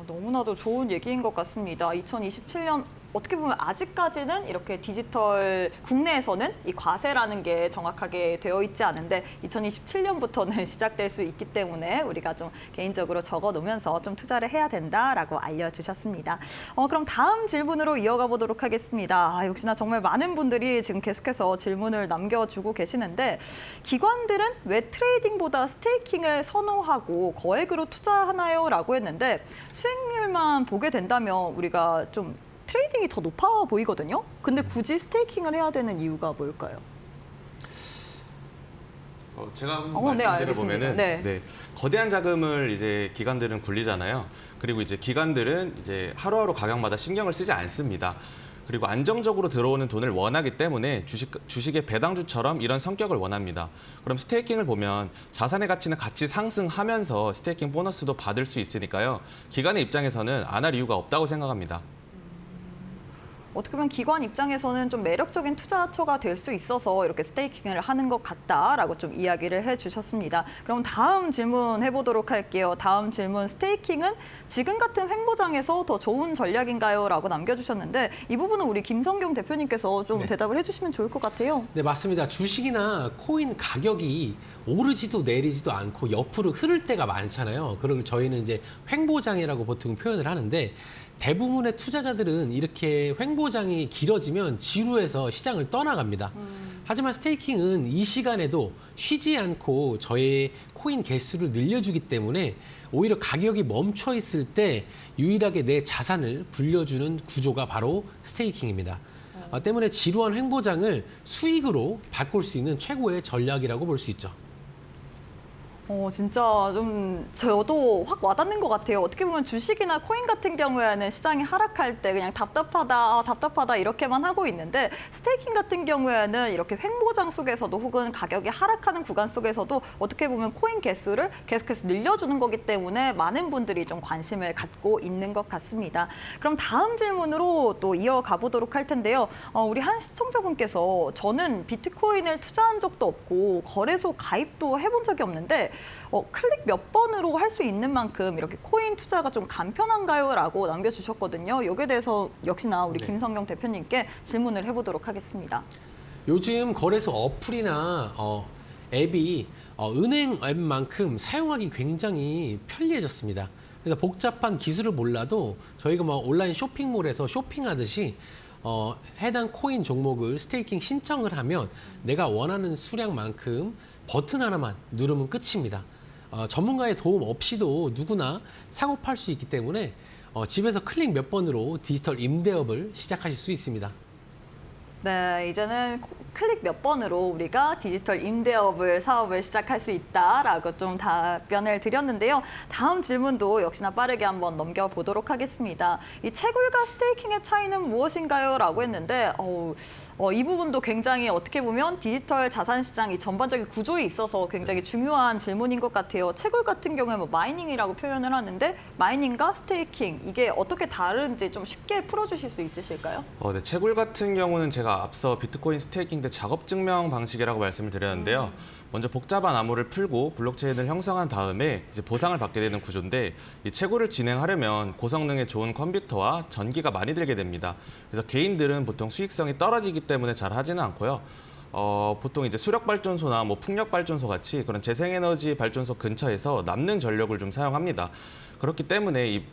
너무나도 좋은 얘기인 것 같습니다. 2027년 어떻게 보면 아직까지는 이렇게 디지털 국내에서는 이 과세라는 게 정확하게 되어 있지 않은데 2027년부터는 시작될 수 있기 때문에 우리가 좀 개인적으로 적어 놓으면서 좀 투자를 해야 된다라고 알려주셨습니다. 그럼 다음 질문으로 이어가 보도록 하겠습니다. 역시나 정말 많은 분들이 지금 계속해서 질문을 남겨주고 계시는데 기관들은 왜 트레이딩보다 스테이킹을 선호하고 거액으로 투자하나요? 라고 했는데 수익률만 보게 된다면 우리가 좀 트레이딩이 더 높아 보이거든요. 근데 굳이 스테이킹을 해야 되는 이유가 뭘까요? 제가 한번 말씀드려보면은 네. 거대한 자금을 이제 기관들은 굴리잖아요. 그리고 이제 기관들은 이제 하루하루 가격마다 신경을 쓰지 않습니다. 그리고 안정적으로 들어오는 돈을 원하기 때문에 주식의 배당주처럼 이런 성격을 원합니다. 그럼 스테이킹을 보면 자산의 가치는 같이 상승하면서 스테이킹 보너스도 받을 수 있으니까요. 기관의 입장에서는 안 할 이유가 없다고 생각합니다. 어떻게 보면 기관 입장에서는 좀 매력적인 투자처가 될 수 있어서 이렇게 스테이킹을 하는 것 같다라고 좀 이야기를 해주셨습니다. 그럼 다음 질문 해보도록 할게요. 다음 질문, 스테이킹은 지금 같은 횡보장에서 더 좋은 전략인가요? 라고 남겨주셨는데 이 부분은 우리 김성경 대표님께서 좀 대답을 해주시면 좋을 것 같아요. 네, 맞습니다. 주식이나 코인 가격이 오르지도 내리지도 않고 옆으로 흐를 때가 많잖아요. 그걸 저희는 이제 횡보장이라고 보통 표현을 하는데 대부분의 투자자들은 이렇게 횡보장이 길어지면 지루해서 시장을 떠나갑니다. 하지만 스테이킹은 이 시간에도 쉬지 않고 저의 코인 개수를 늘려주기 때문에 오히려 가격이 멈춰 있을 때 유일하게 내 자산을 불려주는 구조가 바로 스테이킹입니다. 때문에 지루한 횡보장을 수익으로 바꿀 수 있는 최고의 전략이라고 볼 수 있죠. 진짜 좀 저도 확 와닿는 것 같아요. 어떻게 보면 주식이나 코인 같은 경우에는 시장이 하락할 때 그냥 답답하다 이렇게만 하고 있는데 스테이킹 같은 경우에는 이렇게 횡보장 속에서도 혹은 가격이 하락하는 구간 속에서도 어떻게 보면 코인 개수를 계속해서 늘려주는 거기 때문에 많은 분들이 좀 관심을 갖고 있는 것 같습니다. 그럼 다음 질문으로 또 이어가 보도록 할 텐데요. 우리 한 시청자분께서 저는 비트코인을 투자한 적도 없고 거래소 가입도 해본 적이 없는데 클릭 몇 번으로 할 수 있는 만큼 이렇게 코인 투자가 좀 간편한가요? 라고 남겨주셨거든요. 여기에 대해서 역시나 우리 네. 김성경 대표님께 질문을 해보도록 하겠습니다. 요즘 거래소 어플이나 앱이 은행 앱만큼 사용하기 굉장히 편리해졌습니다. 그래서 복잡한 기술을 몰라도 저희가 뭐 온라인 쇼핑몰에서 쇼핑하듯이 해당 코인 종목을 스테이킹 신청을 하면 내가 원하는 수량만큼 버튼 하나만 누르면 끝입니다. 전문가의 도움 없이도 누구나 사고 팔 수 있기 때문에 집에서 클릭 몇 번으로 디지털 임대업을 시작하실 수 있습니다. 네, 이제는 클릭 몇 번으로 우리가 디지털 사업을 시작할 수 있다라고 좀 답변을 드렸는데요. 다음 질문도 역시나 빠르게 한번 넘겨보도록 하겠습니다. 이 채굴과 스테이킹의 차이는 무엇인가요? 라고 했는데 이 부분도 굉장히 어떻게 보면 디지털 자산 시장 이 전반적인 구조에 있어서 굉장히 중요한 질문인 것 같아요. 채굴 같은 경우에 뭐 마이닝이라고 표현을 하는데 마이닝과 스테이킹 이게 어떻게 다른지 좀 쉽게 풀어주실 수 있으실까요? 네, 채굴 같은 경우는 제가 앞서 비트코인 스테이킹 때 작업 증명 방식이라고 말씀을 드렸는데요. 먼저 복잡한 암호를 풀고 블록체인을 형성한 다음에 이제 보상을 받게 되는 구조인데 이 채굴을 진행하려면 고성능의 좋은 컴퓨터와 전기가 많이 들게 됩니다. 그래서 개인들은 보통 수익성이 떨어지기 때문에 잘 하지는 않고요. 보통 이제 수력 발전소나 뭐 풍력 발전소 같이 그런 재생에너지 발전소 근처에서 남는 전력을 좀 사용합니다. 그렇기 때문에 이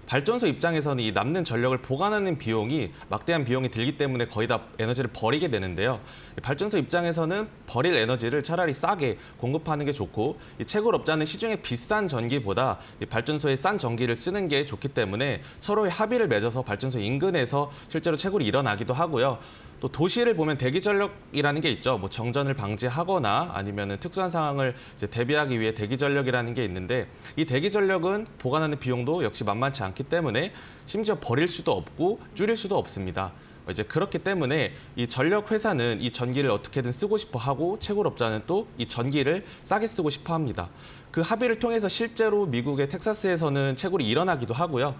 발전소 입장에서는 이 남는 전력을 보관하는 비용이 막대한 비용이 들기 때문에 거의 다 에너지를 버리게 되는데요. 발전소 입장에서는 버릴 에너지를 차라리 싸게 공급하는 게 좋고 이 채굴업자는 시중에 비싼 전기보다 이 발전소에 싼 전기를 쓰는 게 좋기 때문에 서로의 합의를 맺어서 발전소 인근에서 실제로 채굴이 일어나기도 하고요. 또 도시를 보면 대기 전력이라는 게 있죠. 뭐 정전을 방지하거나 아니면은 특수한 상황을 이제 대비하기 위해 대기 전력이라는 게 있는데 이 대기 전력은 보관하는 비용도 역시 만만치 않기 때문에 심지어 버릴 수도 없고 줄일 수도 없습니다. 이제 그렇기 때문에 이 전력 회사는 이 전기를 어떻게든 쓰고 싶어 하고 채굴업자는 또 이 전기를 싸게 쓰고 싶어 합니다. 그 합의를 통해서 실제로 미국의 텍사스에서는 채굴이 일어나기도 하고요.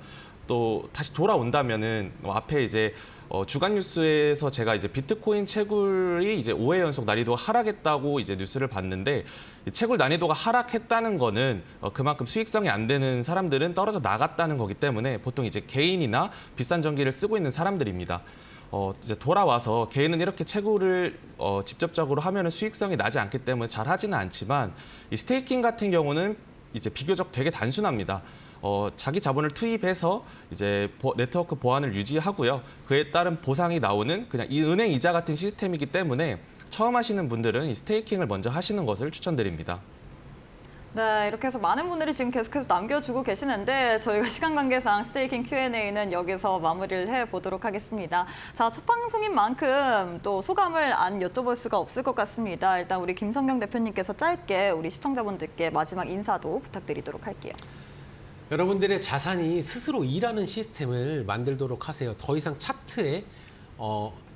또 다시 돌아온다면은 앞에 이제 주간 뉴스에서 제가 이제 비트코인 채굴이 이제 5회 연속 난이도가 하락했다고 이제 뉴스를 봤는데 채굴 난이도가 하락했다는 거는 그만큼 수익성이 안 되는 사람들은 떨어져 나갔다는 거기 때문에 보통 이제 개인이나 비싼 전기를 쓰고 있는 사람들입니다. 이제 돌아와서 개인은 이렇게 채굴을 직접적으로 하면은 수익성이 나지 않기 때문에 잘 하지는 않지만 이 스테이킹 같은 경우는 이제 비교적 되게 단순합니다. 자기 자본을 투입해서 이제 네트워크 보안을 유지하고요. 그에 따른 보상이 나오는 그냥 이 은행 이자 같은 시스템이기 때문에 처음 하시는 분들은 이 스테이킹을 먼저 하시는 것을 추천드립니다. 네, 이렇게 해서 많은 분들이 지금 계속해서 남겨주고 계시는데 저희가 시간 관계상 스테이킹 Q&A는 여기서 마무리를 해보도록 하겠습니다. 자, 첫 방송인 만큼 또 소감을 안 여쭤볼 수가 없을 것 같습니다. 일단 우리 김성경 대표님께서 짧게 우리 시청자분들께 마지막 인사도 부탁드리도록 할게요. 여러분들의 자산이 스스로 일하는 시스템을 만들도록 하세요. 더 이상 차트에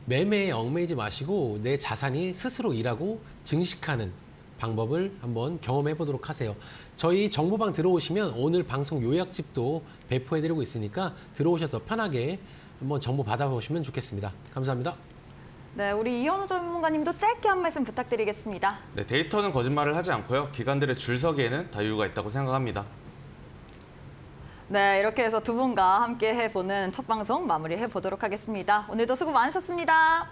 매매에 얽매이지 마시고 내 자산이 스스로 일하고 증식하는 방법을 한번 경험해 보도록 하세요. 저희 정보방 들어오시면 오늘 방송 요약집도 배포해드리고 있으니까 들어오셔서 편하게 한번 정보 받아보시면 좋겠습니다. 감사합니다. 네, 우리 이현우 전문가님도 짧게 한 말씀 부탁드리겠습니다. 네, 데이터는 거짓말을 하지 않고요. 기관들의 줄서기에는 다 이유가 있다고 생각합니다. 네, 이렇게 해서 두 분과 함께 해보는 첫 방송 마무리해 보도록 하겠습니다. 오늘도 수고 많으셨습니다.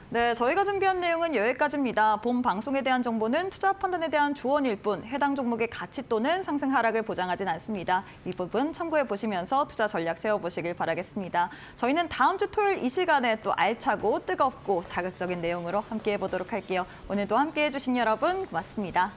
네, 저희가 준비한 내용은 여기까지입니다. 본 방송에 대한 정보는 투자 판단에 대한 조언일 뿐 해당 종목의 가치 또는 상승 하락을 보장하진 않습니다. 이 부분 참고해 보시면서 투자 전략 세워보시길 바라겠습니다. 저희는 다음 주 토요일 이 시간에 또 알차고 뜨겁고 자극적인 내용으로 함께해 보도록 할게요. 오늘도 함께해 주신 여러분 고맙습니다.